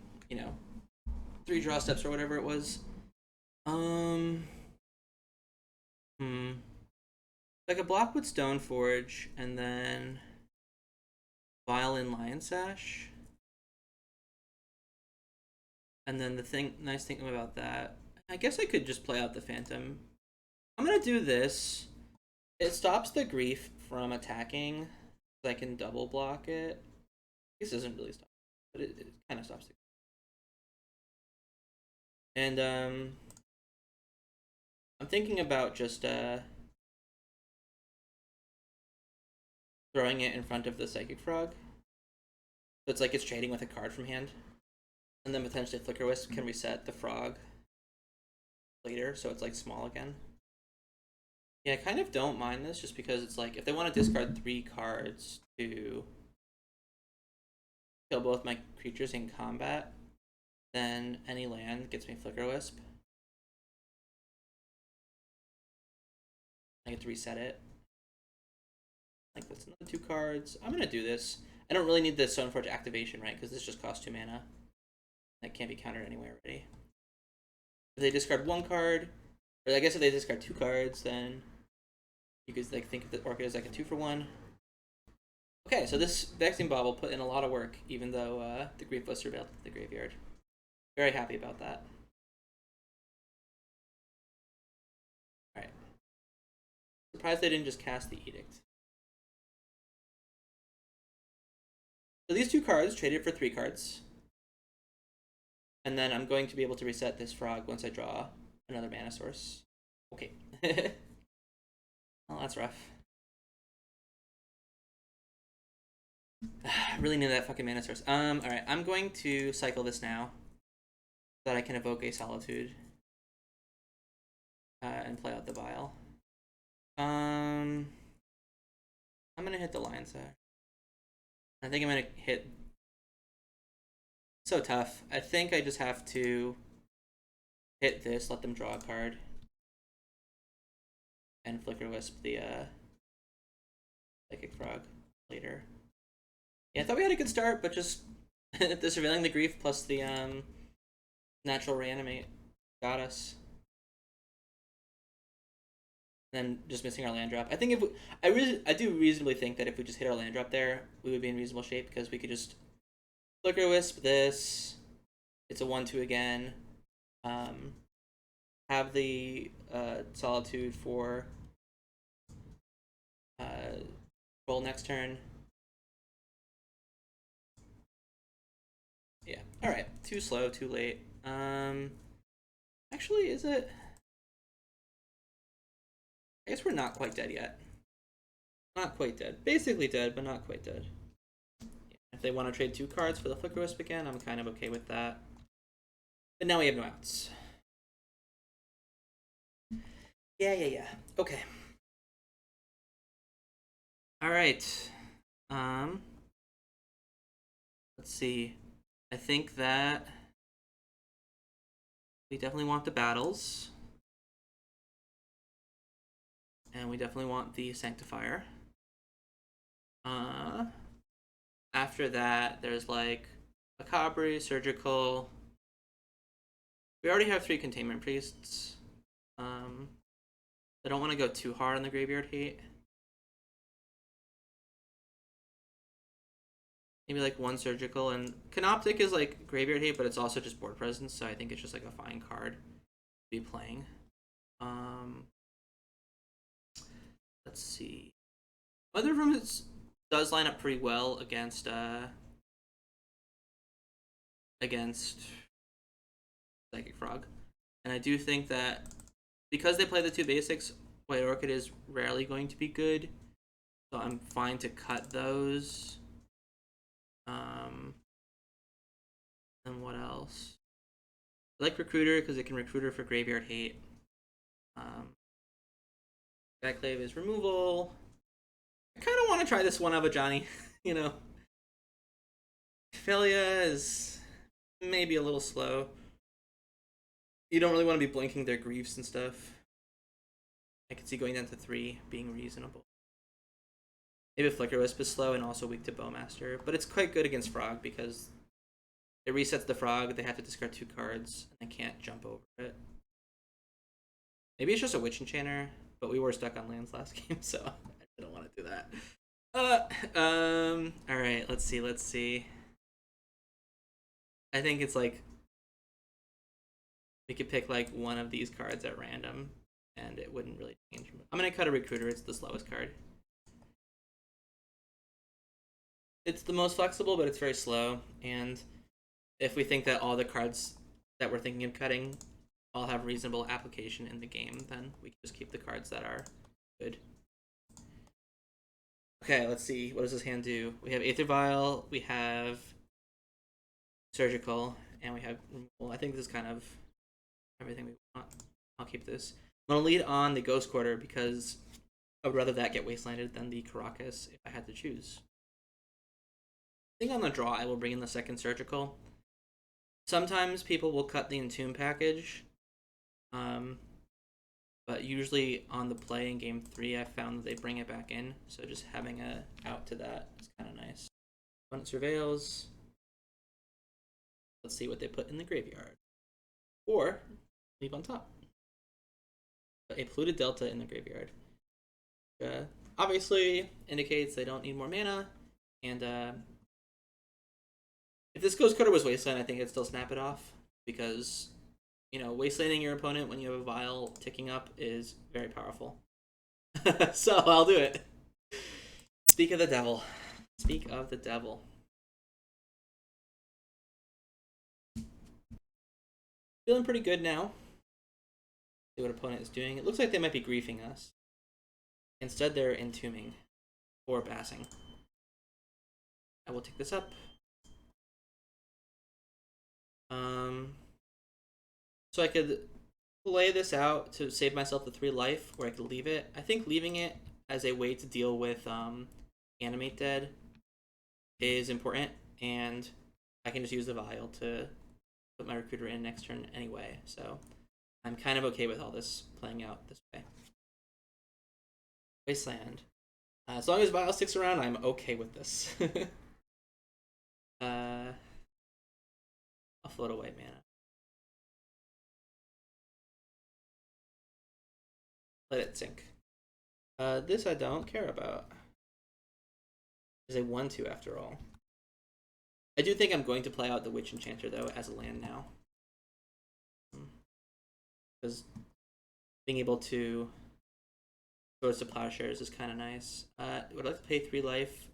3 draw steps or whatever it was. I could block with Stoneforge and then Violin Lion Sash. And then the nice thing about that, I guess I could just play out the Phantom. I'm gonna do this. It stops the Grief from attacking, so I can double block it. This doesn't really stop, but it kind of stops it. And I'm thinking about just throwing it in front of the Psychic Frog. So it's like it's trading with a card from hand. And then potentially Flickerwisp can reset the frog later, so it's like small again. Yeah, I kind of don't mind this just because it's like if they want to discard 3 cards to kill both my creatures in combat, then any land gets me Flickerwisp. I get to reset it. Like that's another 2 cards. I'm gonna do this. I don't really need the Stoneforge activation, right? Because this just costs 2 mana. That can't be countered anyway already. If they discard 1 card, or I guess if they discard 2 cards, then you could like think of the Orchid as like a 2-for-1. Okay, so this Vexing Bauble put in a lot of work, even though the Grief was surveilled at the graveyard. Very happy about that. Alright. Surprised they didn't just cast the Edict. So these 2 cards traded for 3 cards. And then I'm going to be able to reset this frog once I draw another mana source. Okay. Well, that's rough. I really need that fucking mana source. Alright, I'm going to cycle this now so that I can evoke a Solitude and play out the Vial. I'm gonna hit the Lion Sash. I think I'm gonna hit. So tough. I think I just have to hit this, let them draw a card, and Flickerwisp the Psychic Frog later. Yeah, I thought we had a good start, but just the Surveilling the Grief plus the Natural Reanimate got us. Then just missing our land drop. I think if we, I do reasonably think that if we just hit our land drop there, we would be in reasonable shape because we could just Flickerwisp this. It's a 1/2 again. Have the Solitude for roll next turn. Yeah. All right. Too slow. Too late. Actually, is it? I guess we're not quite dead yet. Not quite dead. Basically dead, but not quite dead. If they want to trade 2 cards for the Flickerwisp again, I'm kind of okay with that. But now we have no outs. Yeah. Okay. Alright. Let's see. I think that we definitely want the battles. And we definitely want the Sanctifier. After that, there's like Macabre, Surgical. We already have 3 Containment Priests. I don't want to go too hard on the Graveyard Hate. Maybe like 1 Surgical, and Canoptic is like Graveyard Hate, but it's also just board presence, so I think it's just like a fine card to be playing. Let's see. Other rooms does line up pretty well against Psychic Frog. And I do think that because they play the 2 basics, White Orchid is rarely going to be good. So I'm fine to cut those. And what else? I like Recruiter because it can Recruiter for Graveyard Hate. Skyclave is removal. I kind of want to try this one of Ajani, you know. Phelia is maybe a little slow. You don't really want to be blinking their griefs and stuff. I could see going down to 3 being reasonable. Maybe Flickerwisp is slow and also weak to Bowmaster, but it's quite good against Frog because it resets the Frog, they have to discard 2 cards, and they can't jump over it. Maybe it's just a Witch Enchanter, but we were stuck on lands last game, so I don't want to do that. Alright, let's see. I think it's like we could pick like one of these cards at random, and it wouldn't really change. I'm gonna cut a Recruiter, it's the slowest card. It's the most flexible, but it's very slow, and if we think that all the cards that we're thinking of cutting all have reasonable application in the game, then we can just keep the cards that are good. Okay, let's see. What does this hand do? We have Aether Vial, we have Surgical, and we have removal. I think this is kind of everything we want. I'll keep this. I'm going to lead on the Ghost Quarter because I would rather that get wastelanded than the Caracas if I had to choose. I think on the draw I will bring in the second Surgical. Sometimes people will cut the Entomb package, but usually on the play in Game 3 I found that they bring it back in, so just having a out to that is kind of nice. When it surveils, let's see what they put in the graveyard. Or leave on top. A Polluted Delta in the graveyard. Obviously indicates they don't need more mana, and if this Ghost Cutter was Wasteland, I think I'd still snap it off, because, you know, wastelanding your opponent when you have a Vial ticking up is very powerful. So I'll do it. Speak of the devil. Speak of the devil. Feeling pretty good now. See what opponent is doing. It looks like they might be griefing us. Instead, they're entombing or bassing. I will take this up. So I could play this out to save myself the 3 life, or I could leave it. I think leaving it as a way to deal with Animate Dead is important, and I can just use the Vial to put my Recruiter in next turn anyway, so I'm kind of okay with all this playing out this way. Wasteland. As long as Vial sticks around, I'm okay with this. I'll float away mana. Let it sink. This I don't care about. It's a 1/2 after all. I do think I'm going to play out the Witch Enchanter, though, as a land now. Because being able to Swords to Plowshares is kind of nice. Would I like to pay 3 life?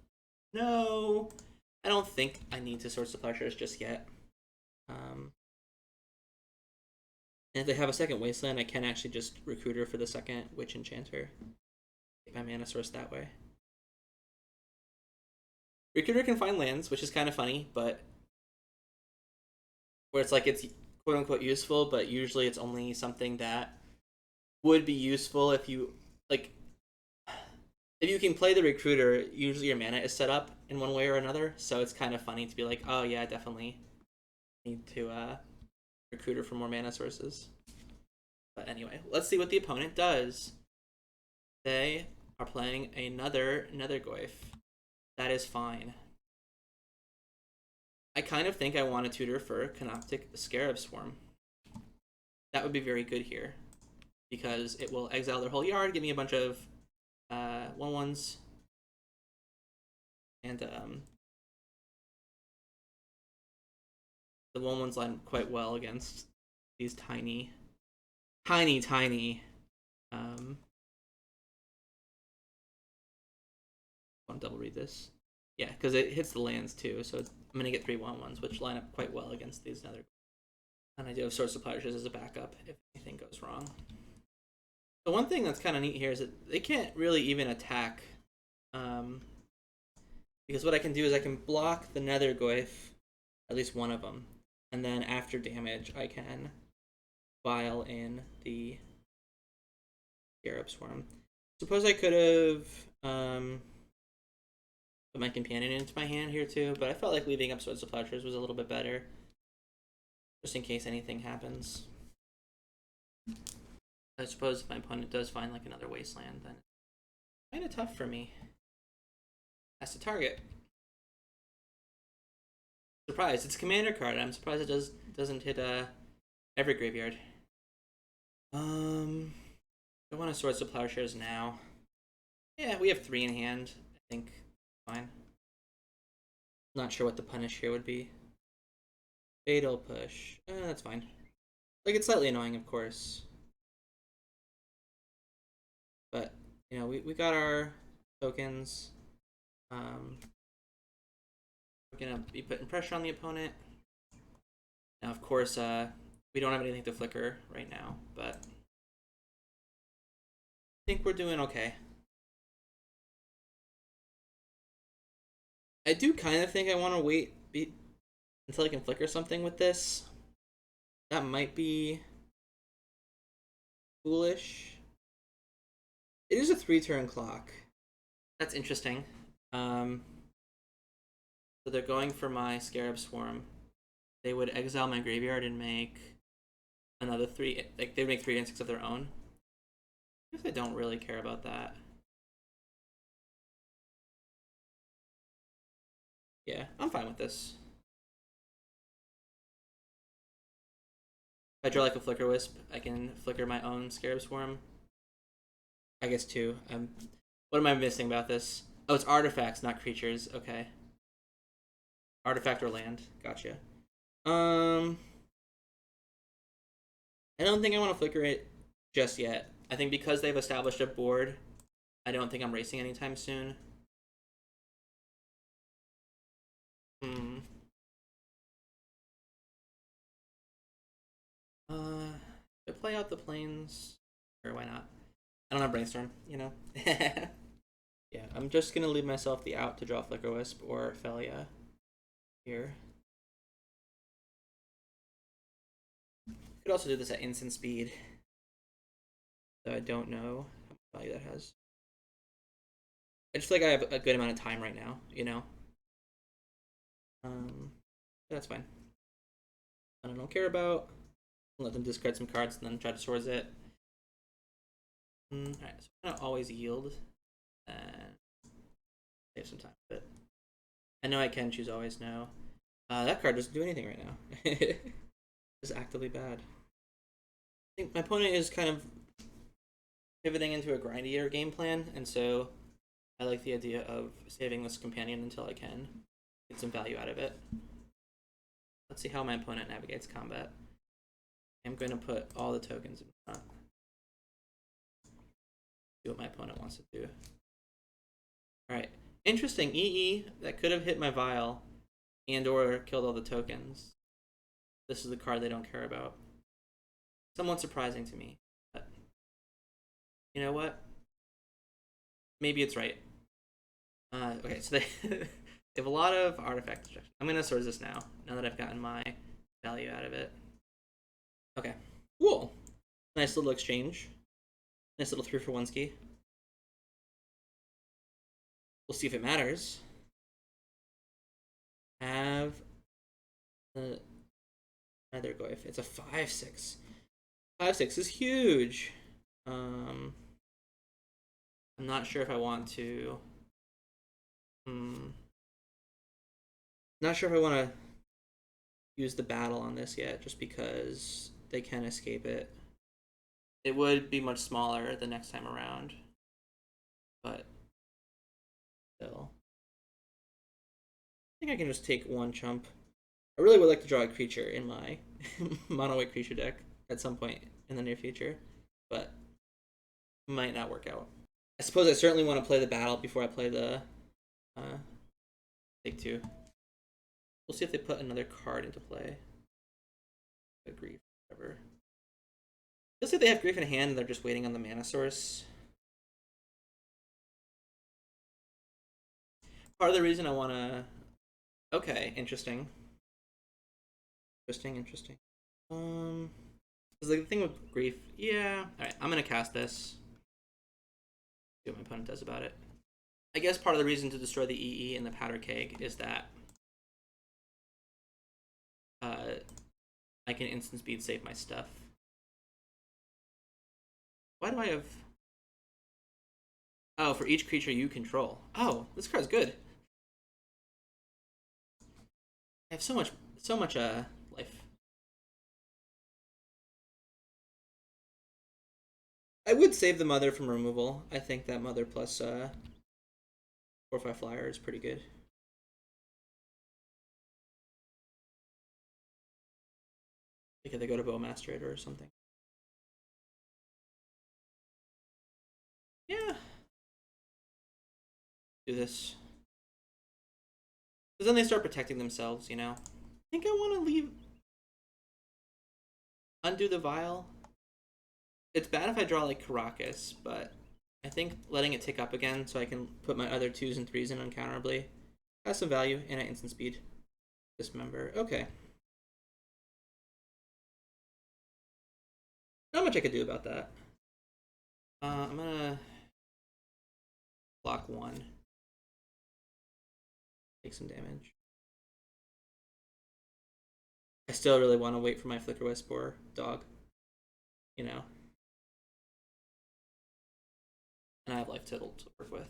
No! I don't think I need to Swords to Plowshares just yet. And if they have a second Wasteland, I can actually just Recruiter for the second Witch Enchanter. Get my mana source that way. Recruiter can find lands, which is kind of funny, but where it's like it's quote-unquote useful, but usually it's only something that would be useful if you, like, if you can play the Recruiter, usually your mana is set up in one way or another, so it's kind of funny to be like, oh yeah, I definitely need to Recruiter for more mana sources. But anyway, let's see what the opponent does. They are playing another Nethergoyf. That is fine. I kind of think I want to tutor for Canoptic Scarab Swarm. That would be very good here, because it will exile their whole yard, give me a bunch of 1/1s, and the 1/1s line quite well against these tiny. I'll double read this. Yeah, because it hits the lands too, so I'm going to get 3 1/1s, which line up quite well against these Nether. And I do have Swords to Plowshares as a backup if anything goes wrong. The one thing that's kind of neat here is that they can't really even attack, because what I can do is I can block the Nethergoyf, at least one of them, and then after damage I can Vial in the Scarab Swarm. Suppose I could have put my Companion into my hand here too, but I felt like leaving up Swords to Plowshares was a little bit better, just in case anything happens. I suppose if my opponent does find like another Wasteland, then it's kind of tough for me. Has to target. Surprised, it's a commander card. I'm surprised it doesn't hit every graveyard. I want to Swords to Plowshares now. Yeah, we have 3 in hand. I think fine. Not sure what the punish here would be. Fatal Push. That's fine. Like, it's slightly annoying, of course. But, you know, we got our tokens. We're gonna be putting pressure on the opponent. Now, of course, we don't have anything to flicker right now, but I think we're doing okay. I do kind of think I want to wait until I can flicker something with this. That might be foolish. It is a 3-turn clock. That's interesting. So they're going for my Scarab Swarm. They would exile my graveyard and make another 3. Like, they would make 3 instincts of their own. I guess I don't really care about that. Yeah, I'm fine with this. If I draw like a Flickerwisp, I can flicker my own Scarab Swarm. I guess 2. What am I missing about this? Oh, it's artifacts, not creatures. Okay. Artifact or land. Gotcha. I don't think I want to flicker it just yet. I think because they've established a board, I don't think I'm racing anytime soon. To play out the planes, or why not? I don't have Brainstorm, you know? Yeah, I'm just gonna leave myself the out to draw Flickerwisp or Phelia here. Could also do this at instant speed. So I don't know how much value that has. I just feel like I have a good amount of time right now, you know? That's fine. I don't care about. I'll let them discard some cards and then try to source it. Alright, so I'm gonna always yield and save some time with it. I know I can choose always no. That card doesn't do anything right now. It's actively bad. I think my opponent is kind of pivoting into a grindier game plan, and so I like the idea of saving this companion until I can get some value out of it. Let's see how my opponent navigates combat. I'm going to put all the tokens in front. See what my opponent wants to do. Alright. Interesting. EE that could have hit my Vial and or killed all the tokens. This is the card they don't care about. Somewhat surprising to me. But you know what? Maybe it's right. Okay, so they, they have a lot of artifact destruction. I'm going to source this now that I've gotten my value out of it. Okay, cool. Nice little exchange. Nice little 3-for-1 ski. We'll see if it matters. Have the Nether Goyf. It's a 5/6. 5/6 is huge. I'm not sure if I want to. Not sure if I want to use the battle on this yet, just because they can escape it. It would be much smaller the next time around, but still. I think I can just take one chump. I really would like to draw a creature in my mono-white creature deck at some point in the near future, but might not work out. I suppose I certainly want to play the battle before I play the take 2. We'll see if they put another card into play. A grief, whatever. Let's see if they have grief in hand and they're just waiting on the mana source. Part of the reason I want to. Okay, interesting. Interesting. Is the thing with grief? Yeah. All right, I'm gonna cast this. See what my opponent does about it. I guess part of the reason to destroy the EE and the powder keg is that I can instant speed save my stuff. Why do I have? Oh, for each creature you control. Oh, this card's good. I have so much life. I would save the mother from removal. I think that mother plus 4/5 flyer is pretty good. Because they go to Bowmaster it or something. Yeah. Do this. Because then they start protecting themselves, you know? I think I want to leave. Undo the Vial. It's bad if I draw like Karakas, but I think letting it tick up again so I can put my other 2s and 3s in uncounterably has some value and at instant speed. Dismember. Okay. Not much I could do about that. I'm gonna block 1. Take some damage. I still really want to wait for my Flickerwisp or dog. You know. And I have Life Tittle to work with.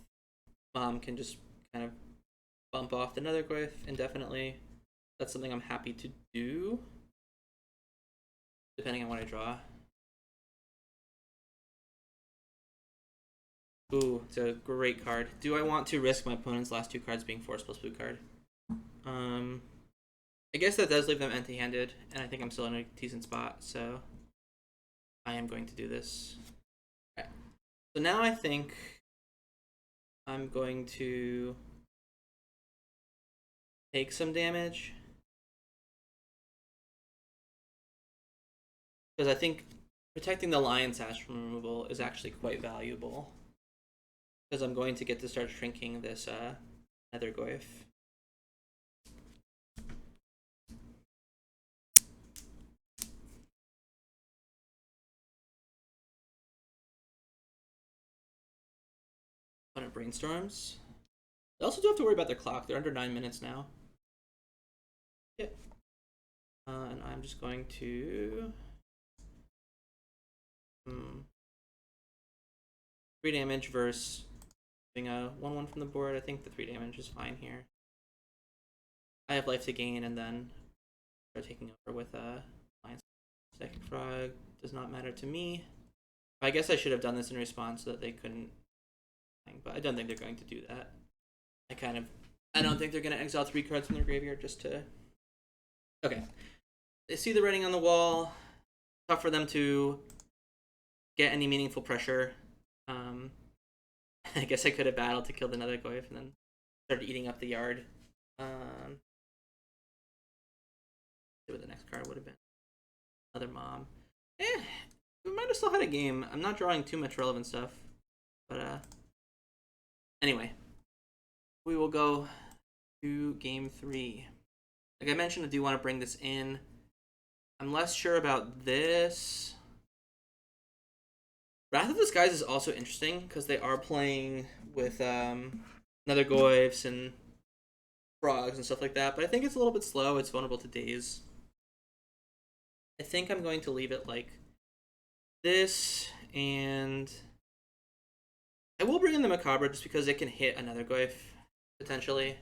Mom can just kind of bump off the Netherglyph indefinitely. That's something I'm happy to do. Depending on what I draw. Ooh, it's a great card. Do I want to risk my opponent's last 2 cards being Force plus blue card? I guess that does leave them empty-handed, and I think I'm still in a decent spot, so I am going to do this. Okay. So now I think I'm going to take some damage. Because I think protecting the Lion Sash from removal is actually quite valuable. Because I'm going to get to start shrinking this Netherglyph. When it brainstorms. They also do have to worry about their clock. They're under 9 minutes now. Yeah. And I'm just going to 3 damage versus doing a 1/1 from the board. I think the 3 damage is fine here. I have life to gain, and then start taking over with a Lion Second Frog. Does not matter to me. I guess I should have done this in response so that they couldn't. But I don't think they're going to do that. I don't think they're going to exile 3 cards from their graveyard just to. Okay. They see the writing on the wall. Tough for them to get any meaningful pressure. I guess I could have battled to kill the Netherglyph and then started eating up the yard. See what the next card would have been. Another Mom. We might have still had a game. I'm not drawing too much relevant stuff. But, anyway. We will go to game 3. Like I mentioned, I do want to bring this in. I'm less sure about this. Wrath of the Skies is also interesting because they are playing with Netherglyphs and frogs and stuff like that, but I think it's a little bit slow. It's vulnerable to daze. I think I'm going to leave it like this, and I will bring in the Macabre just because it can hit a Netherglyph, potentially.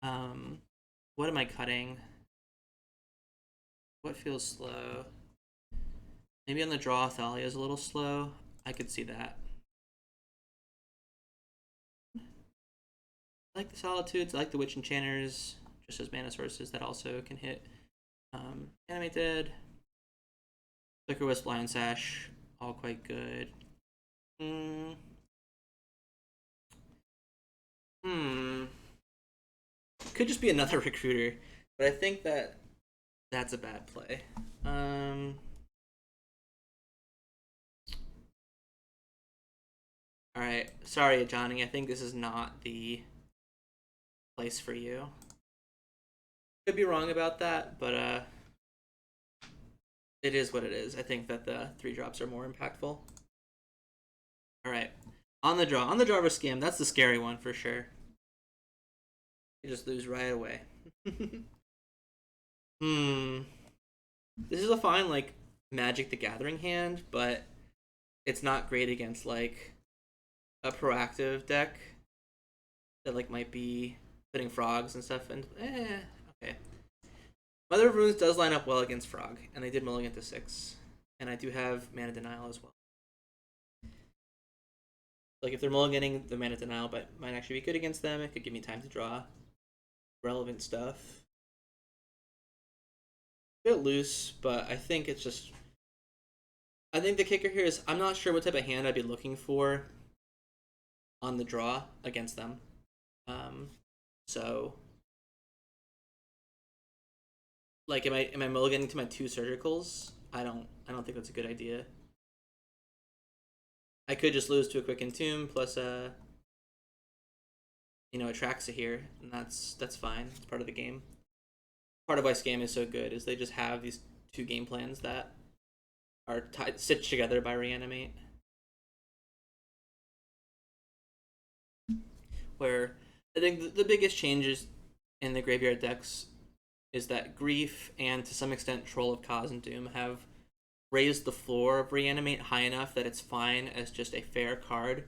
What am I cutting? What feels slow? Maybe on the draw, Thalia is a little slow. I could see that. I like the Solitudes. I like the Witch Enchanters, just as mana sources that also can hit. Animated. Flickerwisp, Lion Sash, all quite good. Could just be another Recruiter, but I think that's a bad play. Alright, sorry, Ajani. I think this is not the place for you. Could be wrong about that, but it is what it is. I think that the 3 drops are more impactful. Alright, on the draw versus Scam. That's the scary one for sure. You just lose right away. This is a fine, like, Magic the Gathering hand, but it's not great against, like, a proactive deck that, like, might be putting frogs and stuff, and okay. Mother of Runes does line up well against Frog, and they did mulligan to 6, and I do have Mana Denial as well. Like, if they're mulliganing the Mana Denial, but might actually be good against them, it could give me time to draw relevant stuff. A bit loose, but I think it's just. I think the kicker here is I'm not sure what type of hand I'd be looking for on the draw against them. So, like, am I mulliganing to my 2 surgicals? I don't think that's a good idea. I could just lose to a quick Entomb plus a Atraxa here, and that's fine. It's part of the game. part of why Scam is so good is they just have these two game plans that are stitched together by Reanimate. Where I think the biggest changes in the graveyard decks is that Grief and to some extent Troll of Khazn Doom have raised the floor of Reanimate high enough that it's fine as just a fair card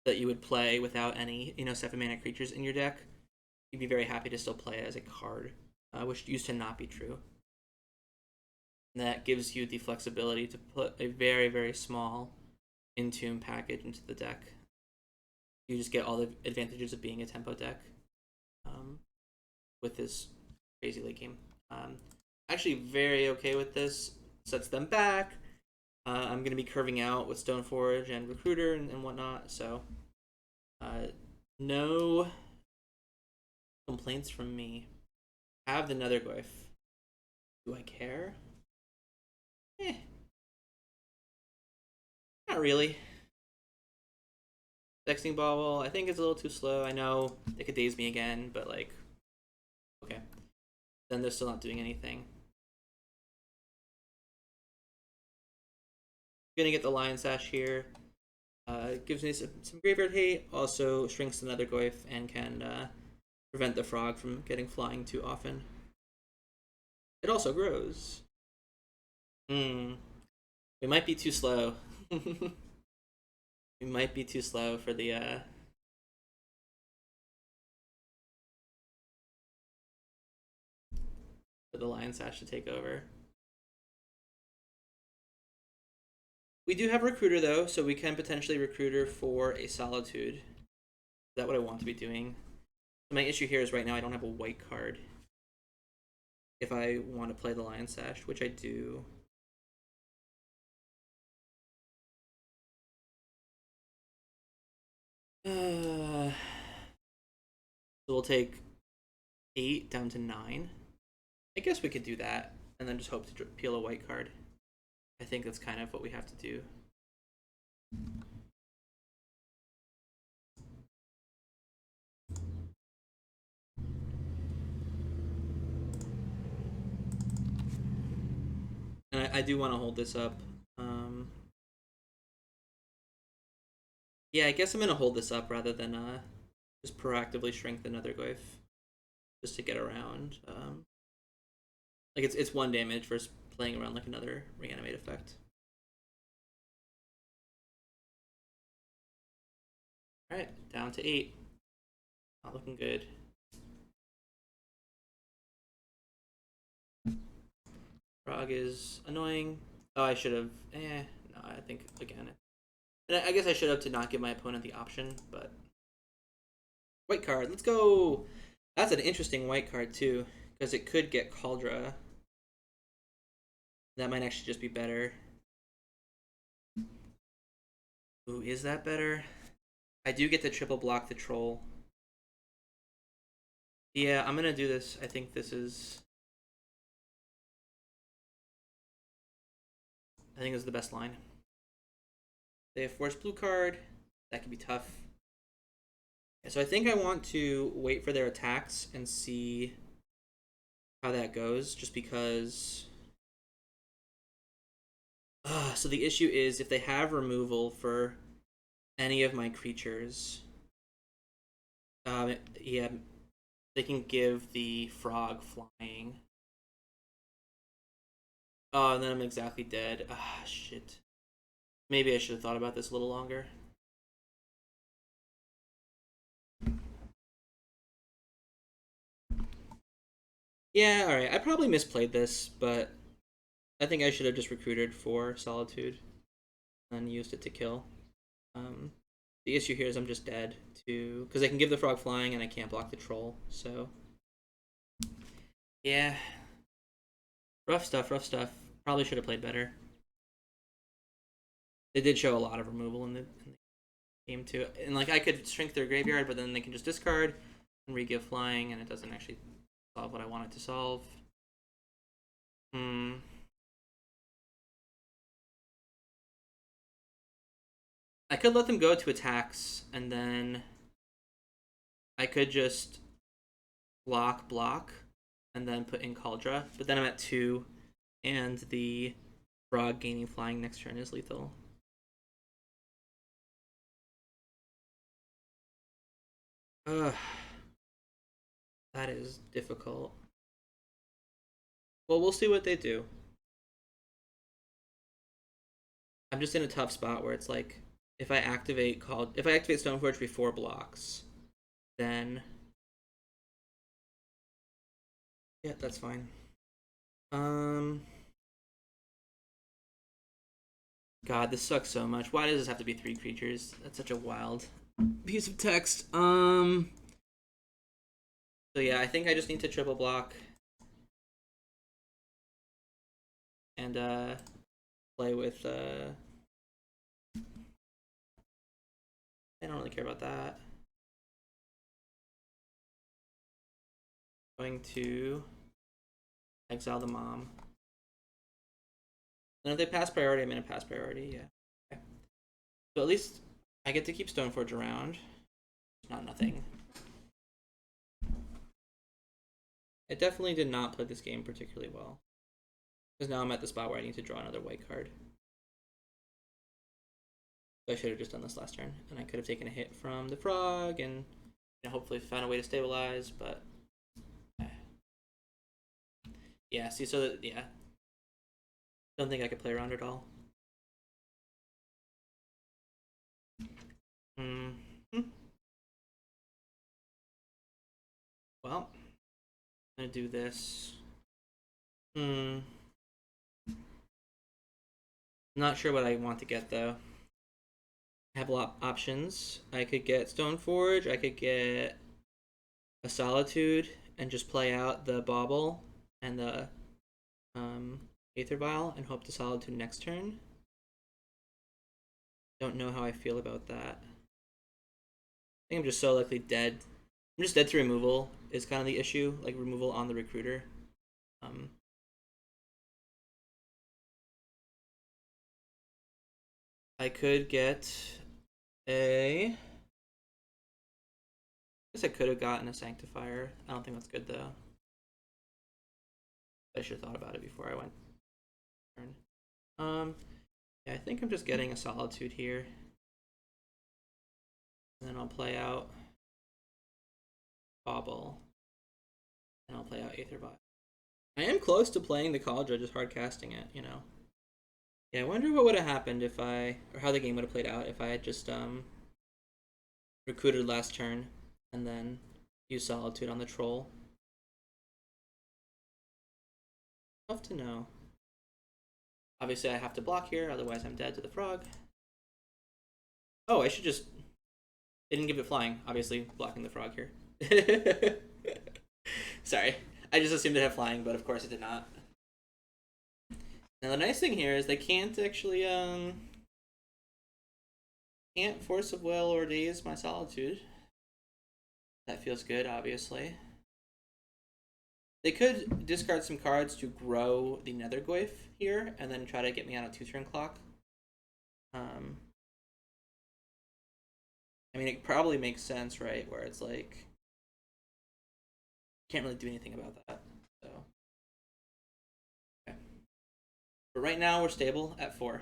that you would play without any 7-mana creatures in your deck. You'd be very happy to still play it as a card, which used to not be true. And that gives you the flexibility to put a very, very small Entomb package into the deck. You just get all the advantages of being a tempo deck with this crazy late game. Actually very okay with this. Sets them back. I'm going to be curving out with Stoneforge and Recruiter and whatnot, so no complaints from me. Have the Netherglyph. Do I care? Not really. Vexing Bauble, I think it's a little too slow. I know it could daze me again, but like, okay. Then they're still not doing anything. Gonna get the Lion Sash here. Gives me some graveyard hate, also shrinks the Netherglyph and can prevent the frog from getting flying too often. It also grows. We might be too slow. We might be too slow for the Lion Sash to take over. We do have Recruiter though, so we can potentially Recruiter for a Solitude. Is that what I want to be doing? So my issue here is right now I don't have a white card. If I want to play the Lion Sash, which I do. So we'll take 8 down to 9. I guess we could do that, and then just hope to peel a white card. I think that's kind of what we have to do. And I do want to hold this up. Yeah, I guess I'm going to hold this up rather than just proactively shrink the Netherglyph just to get around. Like it's 1 damage versus playing around like another Reanimate effect. Alright, down to 8. Not looking good. Frog is annoying. Oh, I should have. No, I think again. And I guess I should have to not give my opponent the option, but. White card, let's go! That's an interesting white card too, because it could get Kaldra. That might actually just be better. Ooh, is that better? I do get to triple block the troll. Yeah, I'm gonna do this. I think this is the best line. They have force blue card. That could be tough. Yeah, so I think I want to wait for their attacks and see how that goes, just because. So the issue is if they have removal for any of my creatures, yeah, they can give the frog flying. Oh, and then I'm exactly dead. Ah, shit. Maybe I should have thought about this a little longer. Yeah, alright. I probably misplayed this, but I think I should have just recruited for Solitude and used it to kill. The issue here is I'm just dead to because I can give the frog flying and I can't block the troll. So yeah, rough stuff. Rough stuff. Probably should have played better. They did show a lot of removal in the game too, and like I could shrink their graveyard, but then they can just discard and re-give flying, and it doesn't actually solve what I want it to solve. I could let them go to attacks, and then I could just block, and then put in Kaldra. But then I'm at 2, and the frog gaining flying next turn is lethal. Ugh. That is difficult. Well, we'll see what they do. I'm just in a tough spot where it's like, if I activate Stoneforge before blocks, then yeah, that's fine. God, this sucks so much. Why does this have to be 3 creatures? That's such a wild piece of text. So yeah, I think I just need to triple block and play with I don't really care about that. Going to exile the mom. And if they pass priority, I'm gonna pass priority, yeah. Okay. So at least I get to keep Stoneforge around. Not nothing. I definitely did not play this game particularly well. Because now I'm at the spot where I need to draw another white card. So I should have just done this last turn. And I could have taken a hit from the frog and hopefully found a way to stabilize, but yeah, see, so that, yeah. Don't think I could play around at all. Well, I'm gonna do this. Not sure what I want to get though. I have a lot of options. I could get Stoneforge, I could get a Solitude and just play out the Bauble and the Aether Vial and hope to Solitude next turn. Don't know how I feel about that. I think I'm just so likely dead. I'm just dead to removal is kind of the issue, like removal on the recruiter. I could get I guess I could have gotten a Sanctifier. I don't think that's good though. I should have thought about it before I went turn. Yeah, I think I'm just getting a Solitude here. And then I'll play out Bauble. And I'll play out Aether Vial. I am close to playing the Kaldra, just hard casting it, you know. Yeah, I wonder what would have happened if or how the game would have played out if I had just recruited last turn and then used Solitude on the troll. Tough to know. Obviously, I have to block here, otherwise I'm dead to the frog. Oh, I should just... They didn't give it flying, obviously blocking the frog here. Sorry, I just assumed it had flying, but of course it did not. Now the nice thing here is they can't actually can't Force of Will or Daze my Solitude. That feels good, obviously. They could discard some cards to grow the Netherglyph here and then try to get me on a 2-turn clock. I mean, it probably makes sense, right? Where it's like, can't really do anything about that. So, okay. But right now we're stable at 4.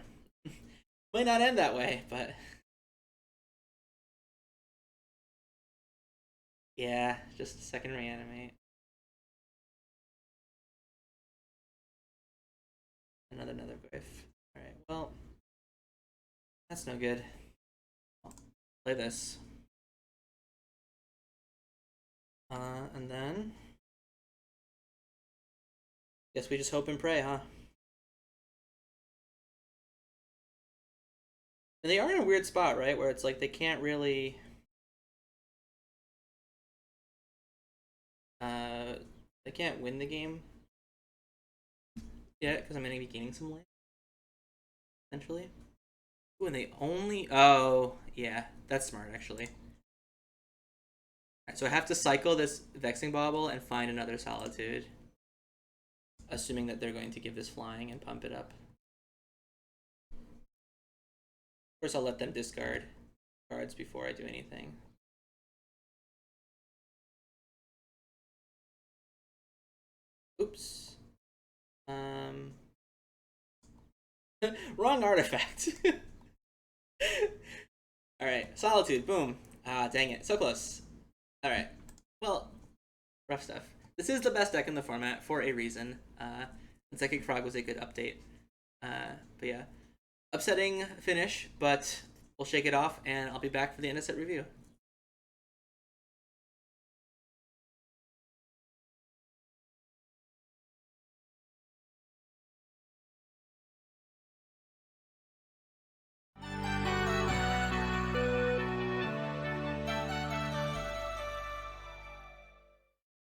Might not end that way, but yeah, just a second reanimate. Another Netherglyph. Alright, well, that's no good. I'll play this. And then guess we just hope and pray, huh? And they are in a weird spot, right? Where it's like they can't really they can't win the game yet because I'm gonna be gaining some life essentially. Ooh, and they only yeah, that's smart actually. Alright, so I have to cycle this Vexing Bauble and find another Solitude. Assuming that they're going to give this flying and pump it up. Of course, I'll let them discard cards before I do anything. Wrong artifact. Alright, Solitude, boom. Ah, dang it, so close. Alright, well, rough stuff. This is the best deck in the format for a reason. Psychic Frog was a good update. But yeah, upsetting finish, but we'll shake it off, and I'll be back for the end of set review.